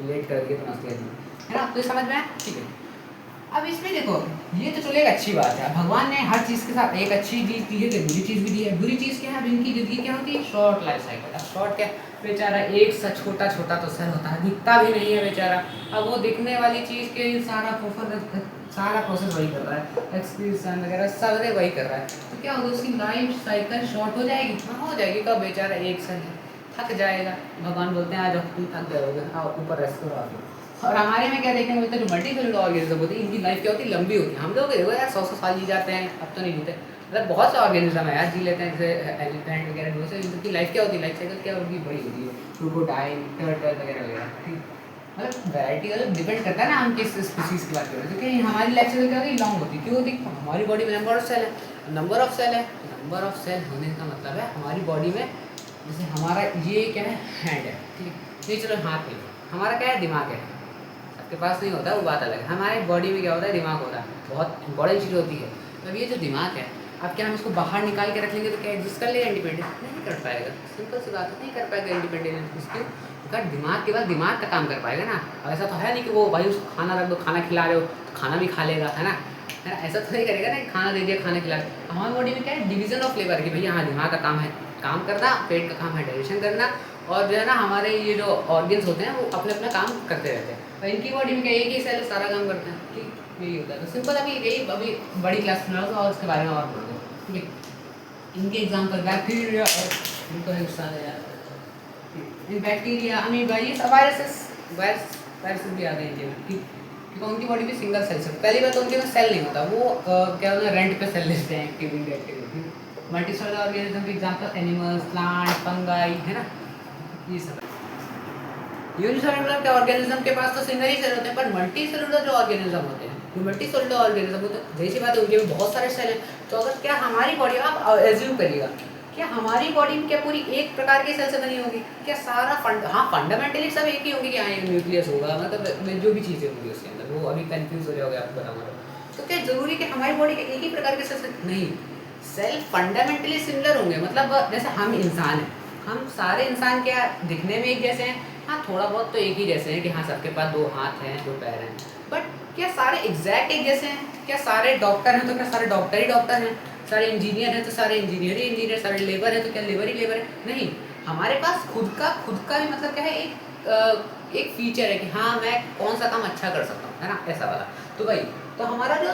रिलेट कर दिए तो मस्ती है ना, तो समझ में आया, ठीक है। अब इसमें देखो, ये तो चलो एक अच्छी बात है, भगवान ने हर चीज़ के साथ एक अच्छी चीज़ दी है तो बुरी चीज़ भी दी है। बुरी चीज़ क्या है, अब इनकी ज़िंदगी क्या होती है, शॉर्ट लाइफ साइकिल। अब शॉर्ट क्या, बेचारा एक सा छोटा छोटा तो सर होता है, दिखता भी नहीं है बेचारा। अब वो दिखने वाली चीज़ के सारा प्रोसेस वही कर रहा है, एक्सक्रीशन वगैरह सारे वही कर रहा है। तो क्या होगा, उसकी लाइफ साइकिल शॉर्ट हो जाएगी। हाँ हो जाएगी, कब, बेचारा एक सा थक जाएगा। भगवान बोलते हैं आज तुम थक जाओगे, आओ ऊपर रेस्ट करो आगे। और हमारे में क्या देखने को मिलता है, जो मल्टी सेलुलर ऑर्गेनिज्म होती है, इनकी लाइफ क्या होती है, लंबी होती है। हम लोग देखो यार 100 साल जी जाते हैं, अब तो नहीं जीते, मतलब बहुत से ऑर्गेनिज्म है यार जी लेते हैं, जैसे एलिफेंट वगैरह, वैसे इनकी लाइफ क्या होती है, लाइफ साइकिल क्या उनकी बड़ी होती है, क्रोकोडाइल, टर्टल वगैरह वगैरह, ठीक। मतलब वैरायटी मतलब डिपेंड करता है ना हम किस स्पीसीज की बात करें। क्योंकि हमारी लाइफ साइकिल क्या होती है, लॉन्ग होती है। क्यों होती है, हमारी बॉडी में नंबर ऑफ सेल है, नंबर ऑफ सेल है, नंबर ऑफ सेल होने का मतलब है हमारी बॉडी में, जैसे हमारा ये क्या है, हैंड है, ठीक। ये चलो हाथ में, हमारा क्या है, दिमाग है, सबके पास नहीं होता, वो बात अलग है। हमारे बॉडी में क्या होता है, दिमाग होता है, बहुत इंपॉर्टेंट चीज़ होती है। तो ये जो दिमाग है, अब क्या हम इसको बाहर निकाल के रख लेंगे तो क्या एग्जिस्ट कर लेगा इंडिपेंडेंट, नहीं कर पाएगा। सिंपल सी बात है, नहीं कर पाएगा इंडिपेंडेंट। इसको अगर दिमाग के बाद दिमाग का काम कर पाएगा ना। ऐसा तो है नहीं कि वो भाई उसको खाना रख दो, खाना खिला रहे हो तो खाना भी खा लेगा, है ना, ऐसा तो नहीं करेगा ना, खाना दे दिया खाना खिला। हमारी बॉडी में क्या है, डिवीजन ऑफ लेबर, कि भैया हाँ दिमाग का काम है काम करना, पेट का काम है डाइजेशन करना, और जो है ना हमारे ये जो ऑर्गन्स होते हैं वो अपने अपना काम करते रहते हैं। और इनकी बॉडी में क्या, एक ही सेल सारा काम करते हैं, ठीक, यही होता है। तो सिंपल अभी यही अभी बड़ी क्लास में और उसके बारे में और पढ़ दो, ठीक है। इनके एग्जाम्पल बैक्टीरिया, और इनको हिस्सा है यार, बैक्टीरिया, अमीबा, ये सब वायरसेस भी आ गए इनके में, ठीक। क्योंकि उनकी बॉडी में सिंगल सेल है। पहली बात तो उनके में सेल नहीं होता, वो क्या होता है, रेंट पे सेल लेते हैं, एक्टिव इंडेक्टिव। मल्टीसेलुलर ऑर्गेनिज्म के एग्जांपल एनिमल्स, प्लांट, फंगाई, है ना, ये सब है। यूनिसेलुलर के ऑर्गेनिज्म के पास तो सिंगल ही सेल होते हैं, पर मल्टी सेलुलर जो ऑर्गेनिज्म होते हैं, जो मल्टी सेलुलर ऑर्गेनिज्म होते हैं, जैसी बात है उनके में बहुत सारे सेल हैं। तो अगर क्या हमारी बॉडी, आप एज्यूम करिएगा, क्या हमारी बॉडी में क्या पूरी एक प्रकार के सेल से बनी होगी, क्या सारा फंडामेंटली सब एक ही होंगे, कि हाँ एक न्यूक्लियस होगा, मतलब जो भी चीज़ें होंगी उसके अंदर, वो अभी कंफ्यूज हो जाओगे आपको बताऊंगा। तो क्या जरूरी कि हमारी बॉडी के एक ही प्रकार के सेल? नहीं, सेल फंडामेंटली सिमिलर होंगे। मतलब जैसे हम इंसान हैं, हम सारे इंसान क्या दिखने में एक जैसे हैं, हाँ थोड़ा बहुत तो एक ही जैसे हैं, कि हाँ सबके पास 2 हाथ हैं 2 पैर हैं, बट क्या सारे एग्जैक्ट एक जैसे हैं? क्या सारे डॉक्टर हैं तो क्या सारे डॉक्टर ही डॉक्टर हैं? सारे इंजीनियर हैं तो सारे इंजीनियर ही इंजीनियर, सारे लेबर हैं तो क्या लेबर ही लेबर है? नहीं, हमारे पास खुद का भी मतलब क्या है, एक फीचर है कि हाँ मैं कौन सा काम अच्छा कर सकता हूँ, है ना, ऐसा वाला। तो भाई, तो हमारा जो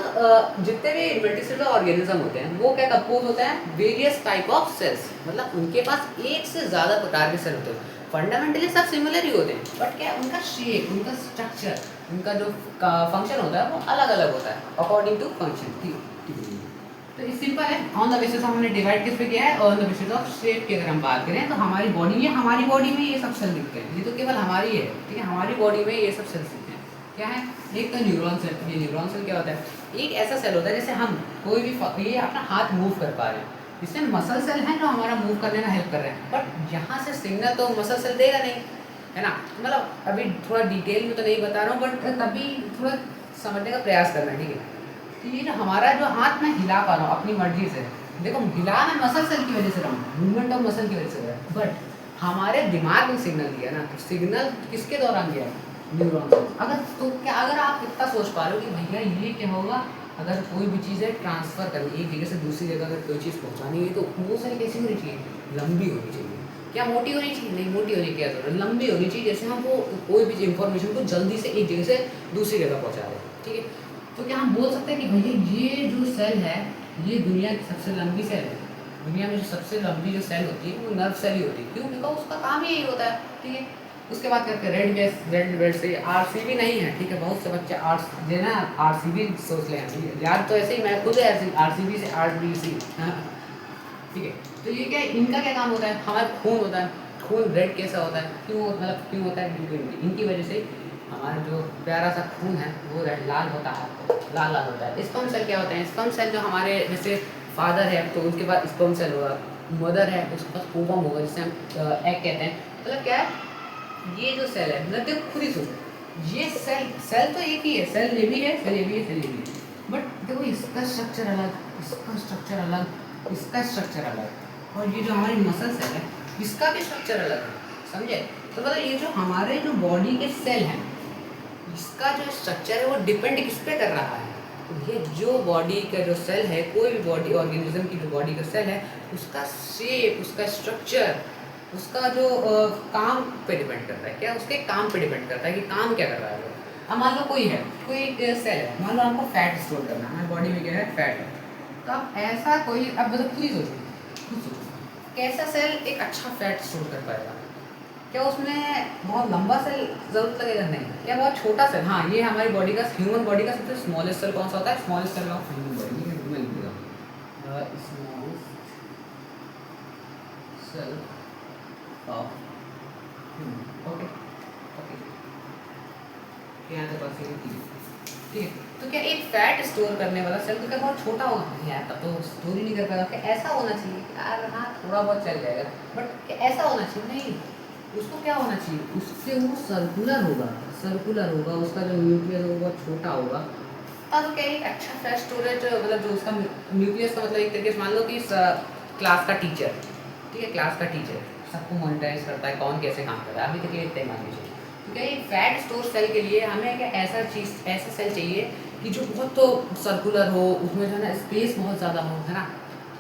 जितने भी मल्टीसेलुलर ऑर्गेनिज्म होते हैं वो क्या कंपोज होते हैं, वेरियस टाइप ऑफ सेल्स, मतलब उनके पास एक से ज़्यादा प्रकार के सेल होते हैं। फंडामेंटली सब सिमिलर ही होते हैं, बट क्या उनका शेप, उनका स्ट्रक्चर, उनका जो फंक्शन होता है वो अलग अलग होता है अकॉर्डिंग टू फंक्शन, ठीक। तो इस सिंपल है, ऑन द बेसिस हमने डिवाइड किस पे किया है, on the basis of shape की अगर हम बात करें तो हमारी बॉडी में ये सब सेल दिखते हैं, ये तो केवल हमारी है, ठीक है, हमारी बॉडी में ये सब सेल्स दिखते हैं। क्या है, एक तो न्यूरॉन सेल। ये न्यूरॉन सेल क्या होता है, एक ऐसा सेल होता है जैसे हम कोई भी ये अपना हाथ मूव कर पा रहे हैं, इसमें मसल सेल हैं जो हमारा मूव करने में हेल्प कर रहे हैं, बट यहाँ से सिग्नल तो मसल सेल देगा नहीं, है ना। मतलब अभी थोड़ा डिटेल में तो नहीं बता रहा हूँ, बट तभी थोड़ा समझने का प्रयास करना, ठीक है। तो ये जो हमारा जो हाथ मैं हिला पा रहा हूँ अपनी मर्जी से, देखो हिला मैं मसल सेल की वजह से रहा हूँ, मूवमेंट ऑफ मसल की वजह से रहा है, बट हमारे दिमाग में सिग्नल दिया ना, तो सिग्नल किसके दौरान दिया, न्यूरॉन से। अगर आप इतना सोच पा रहे हो कि भैया ये क्या होगा, अगर कोई भी चीज़ है ट्रांसफ़र करनी, एक जगह से दूसरी जगह अगर कोई चीज़ पहुँचानी है तो वो सारी कैसी होनी चाहिए, लंबी होनी चाहिए। क्या मोटी होनी चाहिए? नहीं, मोटी होने की क्या जरूरत, लंबी होनी चाहिए, जैसे हम वो कोई भी इन्फॉर्मेशन को जल्दी से एक जगह से दूसरी जगह पहुँचा रहे हैं, ठीक है। तो क्या हम बोल सकते हैं कि भैया ये जो सेल है ये दुनिया की सबसे लंबी सेल है, दुनिया में जो सबसे लंबी जो सेल होती है वो नर्व सेल ही होती है। क्यों? बिकॉज उसका काम ही यही होता है, ठीक है। उसके बाद करके रेड ब्लड से आरसीबी नहीं है, ठीक है, बहुत से बच्चे जो है ना आरसीबी सोच ले हैं यार, तो ऐसे ही मैं खुद आरसीबी से आरबीसी, ठीक है। तो ये क्या, इनका क्या काम होता है, हमारा खून होता है, खून रेड कैसा होता है, क्यों होता है, इनकी वजह से हमारा जो प्यारा सा खून है वो रेड लाल होता है, लाल होता है। स्पर्म सेल क्या होते हैं, स्पर्म सेल जो हमारे जैसे फादर है तो उसके बाद स्पर्म सेल होगा, मदर है उसके पास ओवम होगा जिससे हम एग कहते हैं। मतलब क्या है, ये जो सेल है, मतलब देखो खुद ही सोचो, ये सेल तो एक ही है, सेल ये भी है, सेल ये भी है, सेल ये भी है, बट देखो इसका स्ट्रक्चर अलग, इसका स्ट्रक्चर अलग, इसका स्ट्रक्चर अलग, और ये जो हमारी मसल सेल है इसका भी स्ट्रक्चर अलग है, समझे। तो मतलब ये जो हमारे जो बॉडी के सेल हैं इसका जो स्ट्रक्चर है वो डिपेंड किस पे कर रहा है? तो ये जो बॉडी का जो सेल है, कोई भी बॉडी ऑर्गेनिज्म की जो बॉडी का सेल है, उसका शेप, उसका स्ट्रक्चर, उसका जो काम पे डिपेंड करता है। क्या? उसके काम पे डिपेंड करता है कि काम क्या कर रहा है वो। अब मान लो कोई है, कोई एक सेल है, मान लो आपको फैट स्टोर करना है, हमारी बॉडी में क्या है? फैट है। तो आप ऐसा कोई, अब मतलब खुद ही सोचो, खुद सोचो, कैसा सेल एक अच्छा फैट स्टोर कर पाएगा? क्या उसमें बहुत लंबा सेल ज़रूरत लगेगा? नहीं। क्या बहुत छोटा सेल? हाँ, ये हमारी बॉडी का, ह्यूमन बॉडी का सबसे स्मॉलेस्ट सेल कौन सा होता है? Smallest cell of human body. ठीक है, मैं लिख देगा smallest cell of human. Okay okay, यहाँ तक बात सही है। ठीक है, तो क्या एक फैट स्टोर करने वाला सेल तो क्या बहुत छोटा होगा? नहीं यार, तब तो स्टोर ही नहीं कर पाएगा। क्या ऐसा होना चाहिए कि यार हाँ थोड़ा बहुत चल जाएगा, बट क्या ऐसा होना चाहिए? नहीं। उसको क्या होना चाहिए? उससे वो सर्कुलर होगा, सर्कुलर होगा, उसका जो न्यूक्लियस होगा बहुत छोटा होगा। तब क्या एक अच्छा फैट स्टोरेज, मतलब जो उसका न्यूक्लियस का मतलब एक तरीके से मान लो कि क्लास का टीचर, ठीक है, क्लास का टीचर सबको मॉनिटराइज करता है कौन कैसे काम कर रहा है, अभी तक ये इतना ही मान लीजिए। तो क्या एक फैट स्टोर सेल के लिए हमें क्या ऐसा चीज़, ऐसा सेल चाहिए कि जो बहुत तो सर्कुलर हो, उसमें जो है ना स्पेस बहुत ज़्यादा हो, है ना,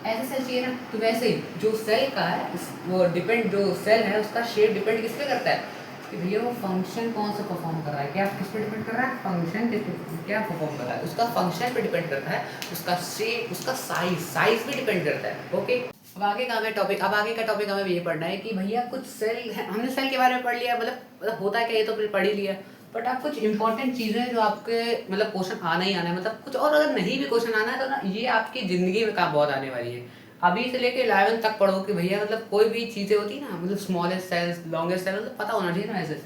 ऐसे सेल चाहिए ना। तो वैसे ही जो सेल का है वो डिपेंड, जो सेल है उसका शेप डिपेंड किस पे करता है कि भैया वो फंक्शन कौन सा परफॉर्म कर रहा है। क्या किस पे डिपेंड कर रहा है? फंक्शन किस पे क्या परफॉर्म कर रहा है, उसका फंक्शन पे डिपेंड करता है, उसका शेप, उसका साइज, साइज पे डिपेंड करता है। ओके, अब आगे का हमें टॉपिक, अब आगे का टॉपिक हमें ये पढ़ना है कि भैया कुछ सेल है, हमने सेल के बारे में पढ़ लिया, मतलब होता है क्या, ये तो पढ़ ही लिया, बट आप कुछ इंपॉर्टेंट चीज़ें जो आपके मतलब क्वेश्चन आना ही आना है, मतलब कुछ और अगर नहीं भी क्वेश्चन आना है तो ना ये आपकी ज़िंदगी में काम बहुत आने वाली है। अभी से लेके 11 तक पढ़ो कि भैया मतलब कोई भी चीज़ें होती है ना, मतलब स्मॉलेस्ट सेल्स, लॉन्गेस्ट सेल, मतलब पता होना चाहिए ना ऐसे।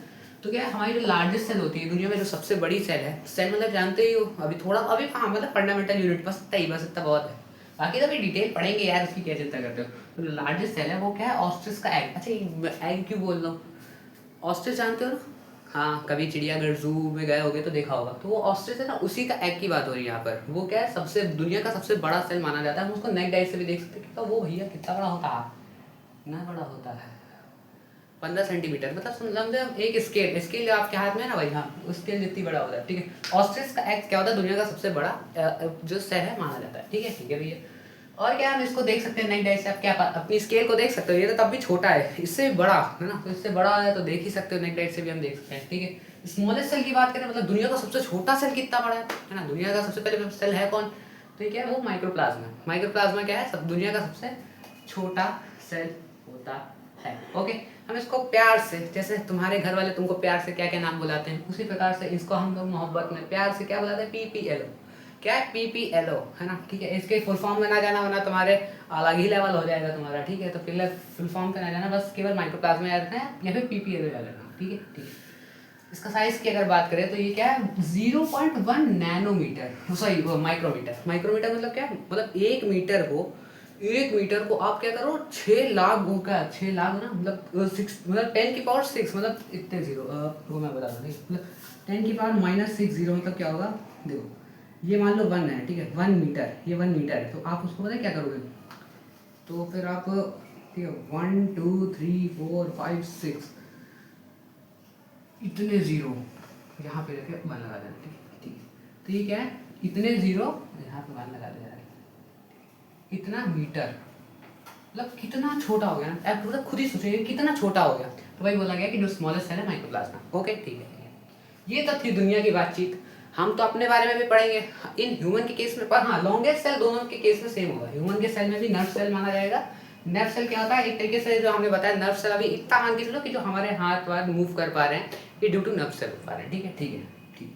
तो क्या है, हमारी जो लार्जेस्ट सेल होती है दुनिया में, जो सबसे बड़ी सेल है, सेल मतलब जानते ही हो, अभी थोड़ा अभी हाँ मतलब फंडामेंटल यूनिट बस इतना ही, बस इतना बहुत है, बाकी तो अभी डिटेल पढ़ेंगे यार, उसकी क्या चिंता करते हो। तो लार्जेस्ट सेल है वो क्या है? ऑस्ट्रिच का एग। अच्छा, एग क्यों बोल रहा हूँ? ऑस्ट्रिच जानते हो ना? हाँ, कभी चिड़ियाघर जू में गए होगे तो देखा होगा, तो वो ऑस्ट्रिच है ना, उसी का एग की बात हो रही है यहाँ पर। वो क्या है, सबसे दुनिया का सबसे बड़ा सेल माना जाता है, हम उसको नेक डाइट से भी देख सकते हैं। तो वो भैया कितना बड़ा होता है? इतना बड़ा होता है 15 सेंटीमीटर, मतलब समझो एक स्केल, स्केल आपके हाथ में है ना भाई, हाँ उस स्केल जितनी बड़ा होता है। ठीक है, ऑस्ट्रिच का एग क्या होता है? दुनिया का सबसे बड़ा जो सेल है माना जाता है। ठीक है भैया। और क्या हम इसको देख सकते हैं नेक डाइट से? आप क्या अपनी स्केल को देख सकते हो, ये तो तब भी छोटा है, इससे भी बड़ा है ना, तो इससे बड़ा है तो देख ही सकते हो, नेक डाइट से भी हम देख सकते हैं। ठीक है, स्मॉलेस्ट सेल की बात करें, मतलब दुनिया का सबसे छोटा सेल कितना बड़ा है ना, दुनिया का सबसे पहले सेल है कौन? तो ये क्या है? वो माइक्रोप्लाज्मा। माइक्रोप्लाज्मा क्या है? सब दुनिया का सबसे छोटा सेल होता है। ओके, हम इसको प्यार से, जैसे तुम्हारे घर वाले तुमको प्यार से क्या क्या नाम बुलाते हैं, उसी प्रकार से इसको हम लोग मोहब्बत में प्यार से क्या बुलाते हैं? PPLO। क्या है? PPLO, है ना। ठीक है, इसके फुल फॉर्म में ना जाना, वरना तुम्हारे अलग ही लेवल हो जाएगा तुम्हारा। ठीक है, तो पहले फुल फॉर्म पे ना जाना, बस केवल माइक्रोप्लाज्मा याद रखना है या फिर PPLO याद रखना। ठीक है, ठीक है। इसका साइज की अगर बात करें तो ये क्या है? 0.1 नैनोमीटर, सॉरी माइक्रोमीटर। माइक्रोमीटर मतलब क्या? मतलब 1 मीटर को आप क्या करो, 6 लाख का, 6 लाख ना, मतलब 6, मतलब 10 की पावर 6, मतलब इतने जीरो, वो मैं बता दूँ, मतलब 10 की पावर -6 जीरो, मतलब क्या होगा? देखो, ये मान लो 1 है, ठीक है, 1 मीटर, ये 1 मीटर है, तो आप उसको पता है क्या करोगे? तो फिर आप, ठीक है, 1 2 3 4 5 6 इतने ज़ीरो यहाँ पे रखे, वन लगा देना। ठीक है, ठीक है, तो ये क्या है? इतने ज़ीरो यहाँ पे वन लगा देना, इतना मीटर, मतलब कितना छोटा हो गया ना, आप मतलब खुद ही सोचिए कितना छोटा हो गया। तो वही बोला गया कि जो स्मॉलेस्ट सेल है माइक्रोप्लाज्मा। ओके, ठीक है। ये तो थी दुनिया की बातचीत। हम तो अपने बारे में भी पढ़ेंगे इन ह्यूमन के केस में, पर हाँ लॉन्गेस्ट सेल दोनों के केस में सेम होगा। ह्यूमन के सेल में भी नर्व सेल माना जाएगा। नर्व सेल क्या होता है? एक तरीके से जो हमने बताया, नर्व सेल अभी इतना मान के चलो कि जो हमारे हाथ वाथ मूव कर पा रहे हैं, ये ड्यू टू नर्व सेल हो पा रहे हैं। ठीक है, ठीक है, ठीक।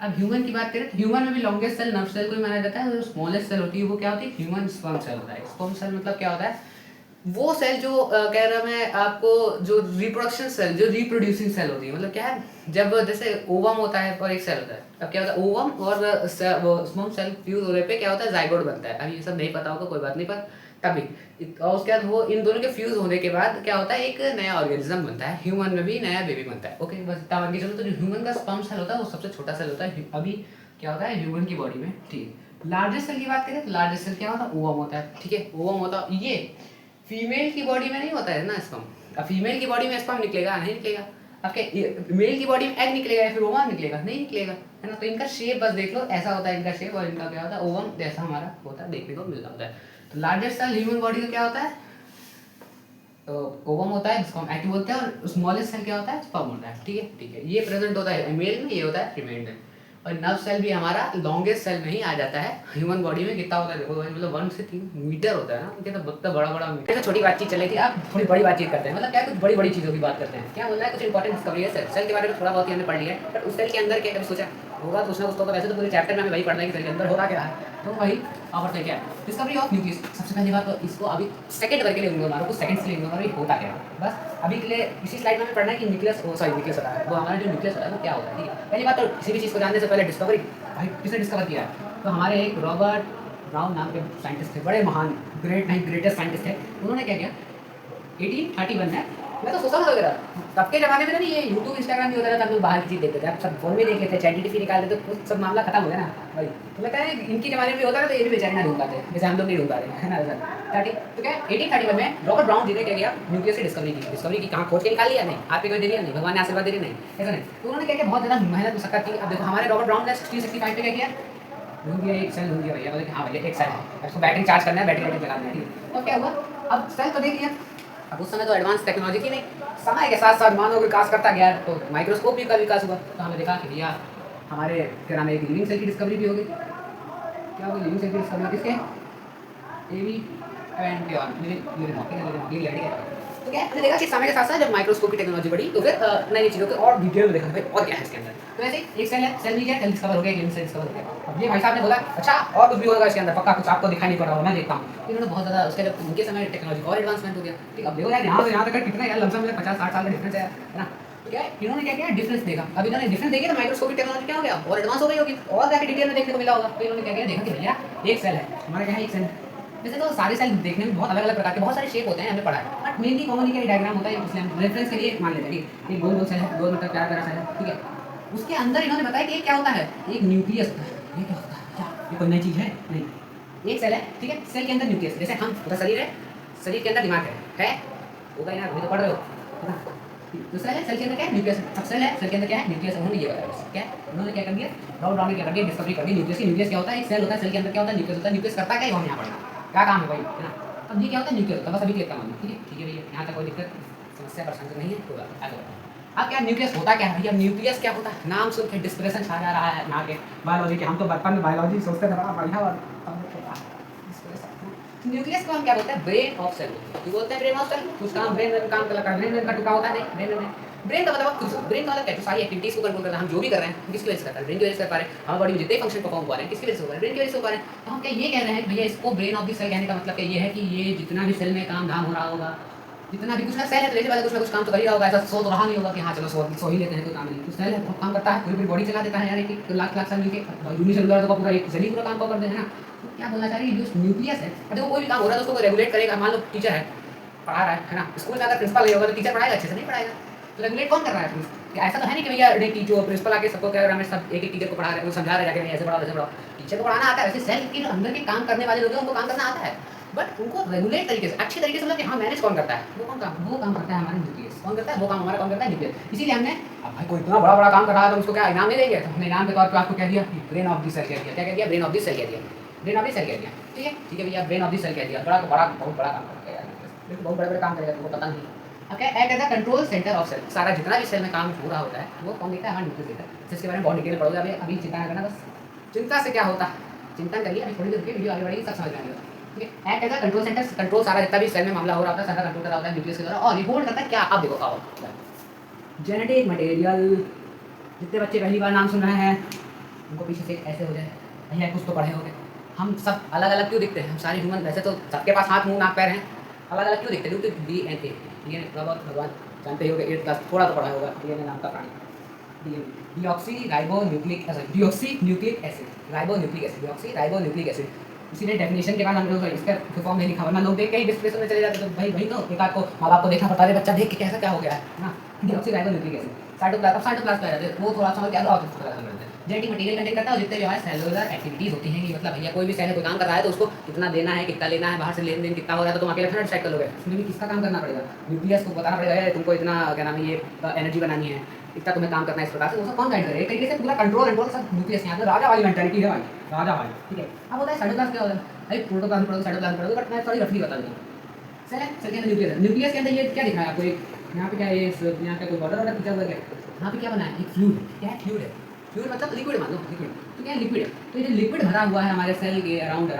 अब ह्यूमन की बात करें तो ह्यूमन में भी लॉन्गेस्ट सेल नर्व सेल को ही माना जाता है। जो स्मॉलेस्ट सेल होती है वो क्या होती है? ह्यूमन स्पर्म सेल होता है। स्पर्म सेल मतलब क्या होता है? वो सेल जो कह रहा मैं आपको, जो रिप्रोडक्शन सेल, जो रिप्रोड्यूसिंग सेल होती है, मतलब क्या है, जब जैसे ओवम होता है और एक सेल होता है, अब क्या होता है, ओवम और वो स्पर्म सेल फ्यूज होने पे क्या होता है? जाइगोट बनता है। अब ये सब नहीं पता होगा कोई बात नहीं, पर तभी, और उसके बाद वो इन दोनों के फ्यूज होने के बाद क्या होता है? एक नया ऑर्गेनिज्म बनता है, ह्यूमन में भी नया बेबी बनता है। ओके, बस इतना मान के चलो। तो जो ह्यूमन का स्पर्म सेल होता है वो सबसे छोटा सेल होता है अभी क्या होता है ह्यूमन की बॉडी में। ठीक है, लार्जेस्ट सेल की बात करें तो लार्जेस्ट सेल क्या होता है? ओवम होता है। ठीक है, ओवम होता है। ये फीमेल की बॉडी में नहीं होता है ना स्पर्म। अब फीमेल की बॉडी में स्पर्म निकलेगा? नहीं निकलेगा। आपके मेल की बॉडी में एग निकलेगा या फिर ओवम निकलेगा? नहीं निकलेगा, है ना। तो इनका शेप बस देख लो, ऐसा होता है इनका शेप, और इनका क्या होता है, ओवम जैसा हमारा होता है, देखने को मिल जाता है। तो लार्जेस्ट सेल ह्यूमन बॉडी का क्या होता है, तो ओवम होता है, जिसको हम एग बोलते हैं, और स्मॉलेस्ट सेल क्या होता है, स्पर्म होता है। ठीक है, ठीक है, ये प्रेजेंट होता है मेल में, ये होता है फीमेल में। और नर्व सेल भी हमारा लॉन्गेस्ट सेल में ही आ जाता है ह्यूमन बॉडी में। कितना होता है देखो, मतलब 1 से 3 मीटर होता है ना, कितना बहुत बड़ा बड़ा मीटर। तो छोटी बातचीत चल रही थी, आप थोड़ी बड़ी बातचीत करते हैं, मतलब क्या, कुछ बड़ी बड़ी चीज़ों की बात करते हैं। क्या बोल रहा है, कुछ इंपॉर्टेंट डिस्कवरी है सेल के बारे में, थोड़ा बहुत ही हमने पढ़ लिया है, पर उस सेल के अंदर क्या कभी सोचा होगा, कुछ ना कुछ तो होगा। वैसे तो पूरे चैप्टर में हमें वही पढ़ना है कि सेल के अंदर होता क्या है, तो वही और क्या है, डिस्कवरी ऑफ न्यूक्लियस। सबसे पहली बात तो इसको अभी सेकंड करके ले लूँगा, कुछ सेकंड्स के लिए लूँगा, ये होता क्या है। बस अभी के लिए इसी स्लाइड में हमें पढ़ना है कि न्यूक्लियस, न्यूक्लियस होता है, वो हमारा जो न्यूक्लियस होता है वो क्या होता है। ठीक है, पहली बात तो किसी भी चीज़ को जानने से पहले डिस्कवरी, भाई किसने डिस्कवर किया है, तो हमारे एक रॉबर्ट ब्राउन नाम के साइंटिस्ट थे, बड़े महान ग्रेटेस्ट साइंटिस्ट थे। उन्होंने क्या किया 1831 में, मैं तो सोचा था वगैरह, तब के ज़माने में ना ये यूट्यूब इंस्टाग्राम नहीं होता था, तब लोग बाहर की चीज़ देखते थे, अब सब फोन में देख लेते, ChatGPT निकाल देते, तो सब मामला खत्म हो गया ना भाई। तो लगता है इनके ज़माने में होता था तो ये भी बेचारे ना ढूंढ पाते, जैसे हम लोग नहीं ढूंढ पाते, है ना सर। ठीक, तो क्या 1831 में रॉबर्ट ब्राउन जी ने क्या किया, न्यूक्लियस की डिस्कवरी की। कहाँ खोज के निकाल लिया? नहीं, आपके कोई दे दिया? नहीं, भगवान ने आशीर्वाद दे दिया? नहीं, ऐसा नहीं। तो उन्होंने क्या किया, बहुत ज़्यादा मेहनत मशक्कत की। अब देखो हमारे रॉबर्ट ब्राउन ने 1665 पे क्या किया, ढूंढ दिया एक सेल, ढूंढ दिया भैया, बोले कि हाँ भैया एक सेल है, इसको बैटरी चार्ज करना है, बैटरी लगाना है। ठीक, तो क्या हुआ, अब सेल तो देख लिया। अब उस समय तो एडवांस टेक्नोलॉजी थी नहीं, समय के साथ साथ मानव विकास करता गया, तो माइक्रोस्कोप भी का विकास हुआ। तो हमें देखा कि भैया हमारे क्या नाम है, एक लिविंग सेल की डिस्कवरी भी हो गई। क्या हो गई, लिविंग सेल की डिस्कवरी किसके, एवी एंड लिविंग। तो क्या हमने देखा कि समय के साथ साथ जब माइक्रोस्कोप की टेक्नोलॉजी बढ़ी, तो फिर नई नई चीज़ों को और डिटेल में देखा भाई और क्या है इसके अंदर। तो ऐसे एक सेल है, सेल भी क्या, सेल डिस्कवर हो गया, लिविंग सेल डिस्कवर हो गया। अब ये भाई साहब ने बोला अच्छा और कुछ भी होगा इसके अंदर, पक्का कुछ आपको दिखाई नहीं पड़ रहा होगा, मैं देखता हूँ। इन्होंने बहुत ज़्यादा उसके जब उनके समय टेक्नोलॉजी और एडवांसमेंट हो गया। ठीक, अब देखो यार यहाँ से यहाँ तक कितना यार लमसम में 50-60 साल का डिफरेंस है ना। तो क्या है, इन्होंने क्या किया, डिफरेंस देखा। अब इन्होंने डिफरेंस देखी तो माइक्रोस्कोपिक टेक्नोलॉजी क्या हो गया, और एडवांस हो गई होगी, और जाके डिटेल में देखने को मिला होगा। तो इन्होंने क्या किया, देखा कि भैया एक सेल है हमारा, क्या है, एक सेल। वैसे तो सारे सेल देखने में बहुत अलग अलग प्रकार के बहुत सारे शेप होते हैं, हमने पढ़ा है, बट मेनली कॉमनली क्या डायग्राम होता है, इसलिए हम रेफरेंस के लिए मान लेते हैं। ठीक, एक गोल गोल सेल है, गोल मतलब प्यार प्यारा सेल है। ठीक है, उसके अंदर इन्होंने बताया कि ये क्या होता है, एक न्यूक्लियस होता है। ये क्या होता है, क्या ये कोई नई चीज़ है? नहीं, एक सेल है। ठीक है, सेल के अंदर न्यूक्लियस, जैसे हम पूरा शरीर है, शरीर के अंदर दिमाग है होगा ही ना, अभी तो पढ़ रहे हो, है ना। तो सेल है, सेल के अंदर क्या है, न्यूक्लियस। अब सेल है, सेल के अंदर क्या है, न्यूक्लियस। उन्होंने ये बताया क्या है, उन्होंने क्या कर दिया, रॉबर्ट ब्राउन ने क्या कर दिया, डिस्कवरी कर दी न्यूक्लियस की। न्यूक्लियस क्या होता है, एक सेल होता है, सेल के अंदर क्या होता है, न्यूक्लियस होता है। न्यूक्लियस करता क्या है, हम यहाँ पढ़ना क्या काम है भाई, है ना। अब ये क्या होता है, न्यूक्लियस होता है, बस अभी क्लियर करना। ठीक है, ठीक है भैया, यहाँ तक कोई दिक्कत समस्या परेशानी तो नहीं है, होगा आगे। अब क्या न्यूक्लियस होता क्या है भैया, न्यूक्लियस क्या होता है, नाम सुन के डिस्प्रेशन छा जा रहा है यहाँ के बायोलॉजी के। हम तो बचपन में बायोलॉजी सोचते थे बड़ा बढ़िया वाला, न्यूक्लियस को हम क्या बोलते हैं, ब्रेन ऑफ सेल। क्यों बोलते हैं ब्रेन ऑफ सेल, कुछ काम ब्रेन में काम करता है, ब्रेन का टुकड़ा होता है, नहीं ब्रेन में। ब्रेन का मतलब कुछ, ब्रेन का मतलब क्या है, सारी एक्टिविटीज को कंट्रोल करता है। हम जो भी कर रहे हैं किसकी वजह से करते हैं, ब्रेन की वजह से कर पा रहे हैं। हमारी बॉडी में जितने फंक्शन परफॉर्म हो रहे हैं किसकी वजह से हो रहे हैं, ब्रेन की वजह से हो पा रहे हैं। तो हम क्या ये कह रहे हैं भैया, इसको ब्रेन ऑफ द सेल कहने का मतलब क्या ये है कि ये जितना भी सेल में काम धाम हो रहा होगा, जितना भी कुछ ना सेल है, तो जैसे वाले कुछ ना कुछ काम तो कर ही रहा होगा। ऐसा सो तो रहा नहीं होगा कि हाँ चलो सो ही लेते हैं, कोई काम नहीं। तो सेल है, बहुत काम करता है, पूरी बॉडी चला देता है यार, एक लाख साल मिलके यूनिसेलुलर तो पूरा एक सेल ही पूरा काम कर दे, है ना। तो क्या बोलना चाह रही है, जो न्यूक्लियस है, देखो कोई भी काम हो रहा है तो उसको रेगुलेट करेगा। मान लो टीचर है, पढ़ा रहा है ना, स्कूल में अगर प्रिंसिपल नहीं होगा तो टीचर पढ़ाएगा अच्छे से, नहीं पढ़ाएगा। तो रेगुलेट कौन कर रहा है, ऐसा तो है नहीं कि भैया टीचर प्रिंसिपल आके सबको कह रहा है, सब एक टीचर को पढ़ा रहे हैं, समझा रहे हैं जाके, नहीं ऐसे पढ़ाओ वैसे पढ़ाओ। टीचर को पढ़ाना आता है, वैसे सेल के अंदर के काम करने वाले लोग हैं उनको काम करना आता है, बट उनको रेगुलेट तरीके से, अच्छे तरीके से, मतलब कि हाँ मैनेज कौन करता है, वो काम करता है हमारा न्यूक्लियस। कौन करता है, वो काम हमारा कौन करता है, न्यूक्लियस। इसीलिए हमने, अब भाई कोई इतना बड़ा बड़ा काम कर रहा है तो उसको क्या इनाम नहीं देंगे, तो हमने इनाम के तौर पर आपको कह दिया ब्रेन ऑफ द सेल कह दिया। क्या कह दिया, ब्रेन ऑफ द सेल कह दिया, ब्रेन ऑफ द सेल कह दिया। ठीक है, ठीक है भैया, ब्रेन ऑफ द सेल कह दिया, बड़ा बहुत बड़ा काम करेगा, बहुत बड़े बड़े काम करेगा, तुमको पता नहीं। Okay, act as a control centre of cell. सारा जितना भी सेल में काम हो रहा होता है वो कौन देखता है, हमारा न्यूक्लियस देखता है। जिसके बारे में बहुत डिटेल में पढ़ोगे, अभी चिंता ना करना, बस चिंता से क्या होता है, चिंतन करिए, अभी थोड़ी देर रुकिए, वीडियो आगे बढ़ेगी, सब समझ में आएगा। ठीक है, act as a control centre, control सारा जितना भी सेल में मामला हो रहा होता है सारा कंट्रोल कर रहा होता है न्यूक्लियस के द्वारा। और ये होल्ड करता है क्या, आप देखो आओ, जेनेटिक मटेरियल। जितने बच्चे पहली बार नाम सुन रहे हैं उनको पीछे से ऐसे हो जाए, भैया कुछ तो पढ़े होंगे। हम सब अलग अलग क्यों दिखते हैं, हम सारे ह्यूमन, वैसे तो सबके पास हाथ मुंह नाक पैर हैं, अलग अलग क्यों दिखते हैं, क्योंकि DNA, DNA थोड़ा बहुत भगवान जानते ही होंगे, 8th क्लास थोड़ा तो पढ़ा होगा, DNA नाम का प्राणी। Deoxy ribo nucleic acid, deoxy nucleic acid, ribo nucleic acid, deoxy ribo nucleic acid. इसीलिए डेफिनेशन के बाद हम लोग इसका फॉर्म नहीं लिखा, वरना लोग देख के ही डिस्प्रेशन में चले जाते, तो भाई तो एक आध को माँ बाप को देखना पड़ता है, बच्चा देख के कैसा क्या हो गया है ना। ठीक है, ऑक्सीडाइज न्यूक्लिक एसिड साइटोप्लाज्म कह रहे थे वो थोड़ा सा क्या जेनेटिक मटेरियल कंटेन करता है और जितने भी हमारे सेलुलर एक्टिविटीज होती हैं कि मतलब भैया कोई भी सेल कोई काम कर रहा है तो उसको कितना देना है कितना लेना है बाहर से लेन देन कितना हो रहा है तो तुम अकेले थोड़ा डिसाइड कर लोगे। उसमें भी किसका काम करना पड़ेगा, न्यूक्लियस को बताना पड़ेगा तुमको इतना क्या नाम है ये एनर्जी बनानी है इतना तुम्हें काम करना है इस प्रकार से वो सब कौन गाइड करे एक तरीके से पूरा कंट्रोल सब न्यूक्लियस यहाँ पे राजा वाली मेंटालिटी है भाई, राजा वाली। ठीक है, अब होता है साइटोप्लाज्म क्या होता है भाई प्रोटोप्लाज्म पढ़ोगे साइटोप्लाज्म पढ़ोगे बट मैं थोड़ी रफली बता दूँ। सेल है, सेल के अंदर न्यूक्लियस के अंदर ये क्या दिख रहा है आपको एक यहाँ पे क्या है यहाँ पे कोई बॉर्डर खींचा हुआ है यहाँ पे क्या बना है एक फ्लूइड क्या है फ्लूइड मतलब लिक्विड मान लो लिक्विड तो क्या है लिक्विड है तो ये लिक्विड भरा हुआ है हमारे सेल के अराउंड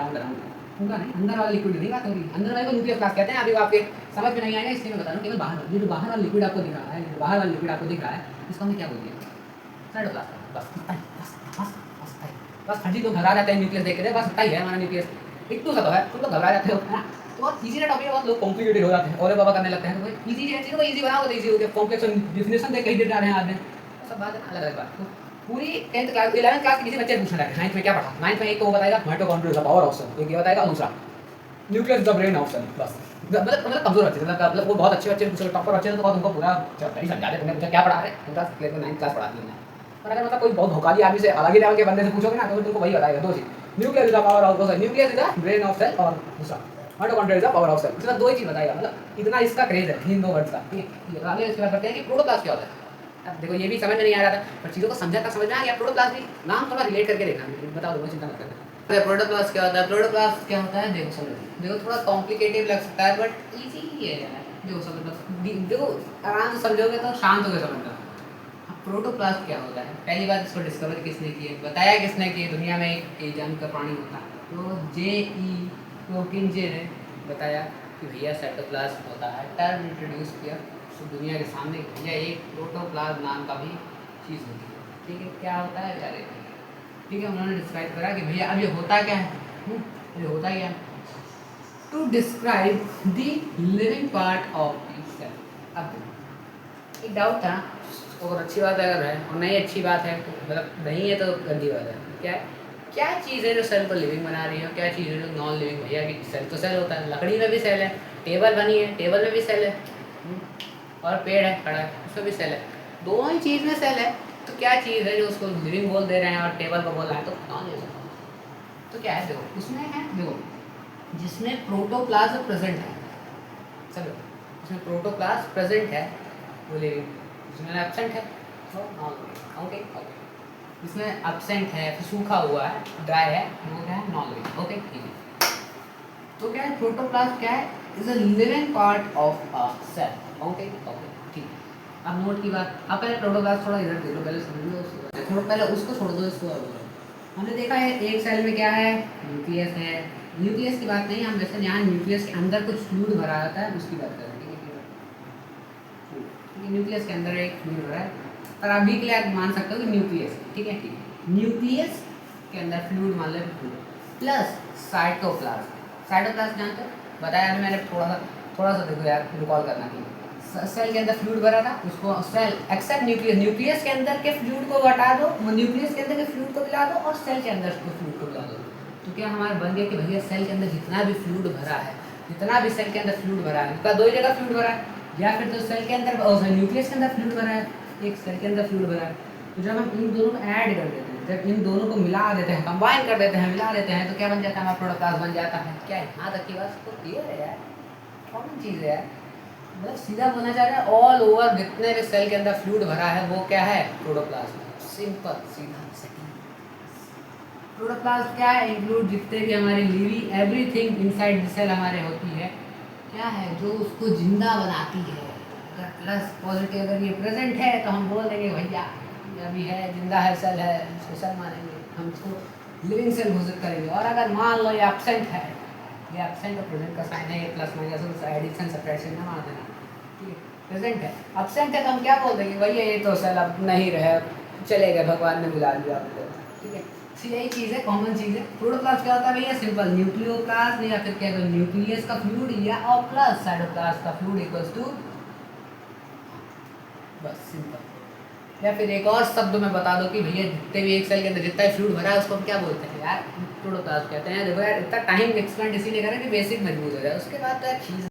पूरा नहीं अंदर वाला लिक्विड नहीं बात हो रही अंदर वाले को न्यूक्लियस क्लास कहते हैं। अभी आपके समझ में नहीं आएगा इसलिए मैं बता रहा हूँ केवल बाहर ये जो बाहर वाला लिक्विड आपको दिख रहा है बाहर वाला लिक्विड आपको दिख रहा है इसको हम क्या बोलते हैं साइटोप्लाज्म। बस फर्जी तो घबरा जाते हैं न्यूक्लियस देख के बस इतना ही है हमारा न्यूक्लियस इतना सा तो है तुम तो घबरा जाते हो ना तो बहुत इजी टॉपिक है बहुत लोग कॉम्प्लिकेटेड हो जाते हैं और बाबा करने लगते हैं तो भाई इजी है चीज़ों को इजी बनाओ तो इजी हो गया कॉम्प्लेक्स डेफिनेशन देख कहीं दे जा रहे हैं आदमी सब बात अलग अलग बात। तो पूरी 10th क्लास 11th क्लास के किसी बच्चे से पूछना है 9th में क्या पढ़ा 9th में एक तो वो बताएगा mitochondria is the power of cell एक ये बताएगा दूसरा nucleus is the brain of cell बस मतलब कमजोर बच्चे मतलब वो बहुत अच्छे बच्चे टॉपर बच्चे तो बहुत उनको पूरा चैप्टर ही समझा दे तुमने पूछा क्या पढ़ा है पूरा क्लियर में 9th क्लास पढ़ा दी मैंने। पर अगर मतलब कोई बहुत भोकाली आदमी से अलग ही लेवल के बंदे से पूछोगे ना तो तुमको वही बताएगा दो चीज nucleus is the power of cell nucleus is the brain of cell और दूसरा mitochondria is the power of cell इसका दो ही चीज बताएगा मतलब इतना इसका क्रेज है इन दो वर्ड्स का। ठीक है, आगे इसके बाद करते हैं कि प्रोटोप्लाज्म क्या होता है। अब देखो ये भी समझ में नहीं आ रहा था पर चीज़ों को समझा था समझ में आ गया। प्रोटोप्लाज्म भी नाम थोड़ा रिलेट करके देखना बता दो चिंता मत करना। प्रोटोप्लाज्म क्या होता है प्रोटोप्लाज्म क्या होता है देखो समझो देखो थोड़ा कॉम्प्लिकेटेड लग सकता है बट इजी ही है यार देखो समझ देखो आराम से समझोगे तो शांत होकर समझना। प्रोटोप्लाज्म क्या होता है पहली बात इसको डिस्कवर किसने की है बताया किसने कि दुनिया में एक एजन का प्राणी होता है तो जे ने बताया कि भैया साइटोप्लाज्म होता है टर्म इंट्रोड्यूस किया दुनिया के सामने भैया एक प्रोटोप्लाज्म नाम का भी चीज़ होती है। ठीक है, क्या होता है यार ठीक है उन्होंने डिस्क्राइब करा कि भैया अब ये होता क्या है ये होता क्या है to describe the living part of the cell. अब एक डाउट था और अच्छी बात अगर है और नहीं अच्छी बात है मतलब नहीं है तो गंदी बात है क्या चीज़ है जो सेल को लिविंग बना रही है क्या चीज़ है जो नॉन लिविंग भैया कि सेल तो सेल होता है लकड़ी में भी सेल है टेबल बनी है टेबल में भी सेल है और पेड़ है खड़ा है उसमें भी सेल है दोनों ही चीज़ में सेल है तो क्या चीज़ है जो उसको लिविंग बोल दे रहे हैं और टेबल को बोल रहे हैं तो नॉन लिविंग तो क्या है देखो उसमें है देखो जिसमें प्रोटोप्लाज्म प्रेजेंट है चलो जिसमें प्रोटोप्लाज्म प्रेजेंट है वो लिविंग जिसमें एब्सेंट है तो नॉन लिविंग ओके जिसमें एब्सेंट है फिर सूखा हुआ है ड्राई है वो क्या है नॉन लिविंग ओके ठीक है। तो क्या है प्रोटोप्लाज्म क्या है is a living part of a cell okay ठीक है। अब नोट की बात आप पहले प्रोटोप्लाज्म थोड़ा इधर दे लो पहले समझ लो उसको थोड़ा पहले उसको छोड़ दो इसको हमने देखा है एक सेल में क्या है न्यूक्लियस है न्यूक्लियस की बात नहीं हम वैसे यहाँ न्यूक्लियस के अंदर कुछ फ्लूइड भरा रहता है उसकी बात कर रहे हैं न्यूक्लियस के अंदर एक फ्लूइड भरा है और आप भी के लिए आप मान सकते हो कि न्यूक्लियस ठीक है न्यूक्लियस के अंदर फ्लूइड मान लो प्लस साइटोप्लाज्म जानते हो बताया मैंने थोड़ा सा देखो यार रिकॉल करना कि सेल के अंदर फ्लूइड भरा था उसको सेल एक्सेप्ट न्यूक्लियस के अंदर के फ्लूइड को हटा दो न्यूक्लियस के अंदर के फ्लूइड को मिला दो और सेल के अंदर के फ्लूइड को मिला दो तो क्या हमारा बन गया कि भैया सेल के अंदर जितना भी फ्लूइड भरा है जितना भी सेल के अंदर फ्लूइड भरा है उसका दो ही जगह फ्लूइड भरा है या फिर तो सेल के अंदर न्यूक्लियस के अंदर फ्लूइड भरा है एक सेल के अंदर फ्लूइड भरा है तो जब हम इन दोनों को ऐड कर देते हैं जब इन दोनों को मिला देते हैं कंबाइन कर देते हैं मिला देते हैं तो क्या बन जाता है हमारा प्रोटोप्लाज्म बन जाता है। क्या है यहाँ तक की बात को क्लियर है यार कॉमन चीज़ है यार मतलब सीधा बोलना चाह रहे हैं ऑल ओवर जितने भी सेल के अंदर फ्लूइड भरा है वो क्या है प्रोटोप्लाज्म सिंपल सीधा प्रोटोप्लाज्म क्या है इंक्लूड जितने भी हमारे living everything inside the cell हमारे होती है क्या है जो उसको जिंदा बनाती है। अगर प्लस पॉजिटिव अगर ये प्रेजेंट है तो हम बोल देंगे भैया अभी है जिंदा है सेल है इसको सेल मानेंगे हम इसको लिविंग सेल घोषित करेंगे। और अगर मान लो ये एब्सेंट है ये एब्सेंट और प्रेजेंट का साइन है ये प्लस माइनस एडिशन सब्ट्रैक्शन ना मान देना ठीक है। प्रेजेंट है एब्सेंट है तो हम क्या बोल देंगे भैया ये तो सेल अब नहीं रहे चले गए भगवान ने बुला लिया ठीक है। यही चीज़ है कॉमन चीज़ है। प्रोटोप्लाज्म क्या होता है भैया सिंपल न्यूक्लियोप्लाज्म या फिर क्या न्यूक्लियस का फ्लूइड या और प्लस साइटोप्लाज्म का फ्लूइड इक्वल्स टू बस सिंपल। या फिर एक और शब्द में बता दो कि भैया जितने भी एक सेल के अंदर जितना भी फ्लूइड भरा है उसको हम क्या बोलते हैं यार प्रोटोप्लाज्म कहते हैं। देखो यार इतना टाइम एक्सपेंड इसीलिए करें कि बेसिक मजबूत हो जाए उसके बाद तो यार चीज़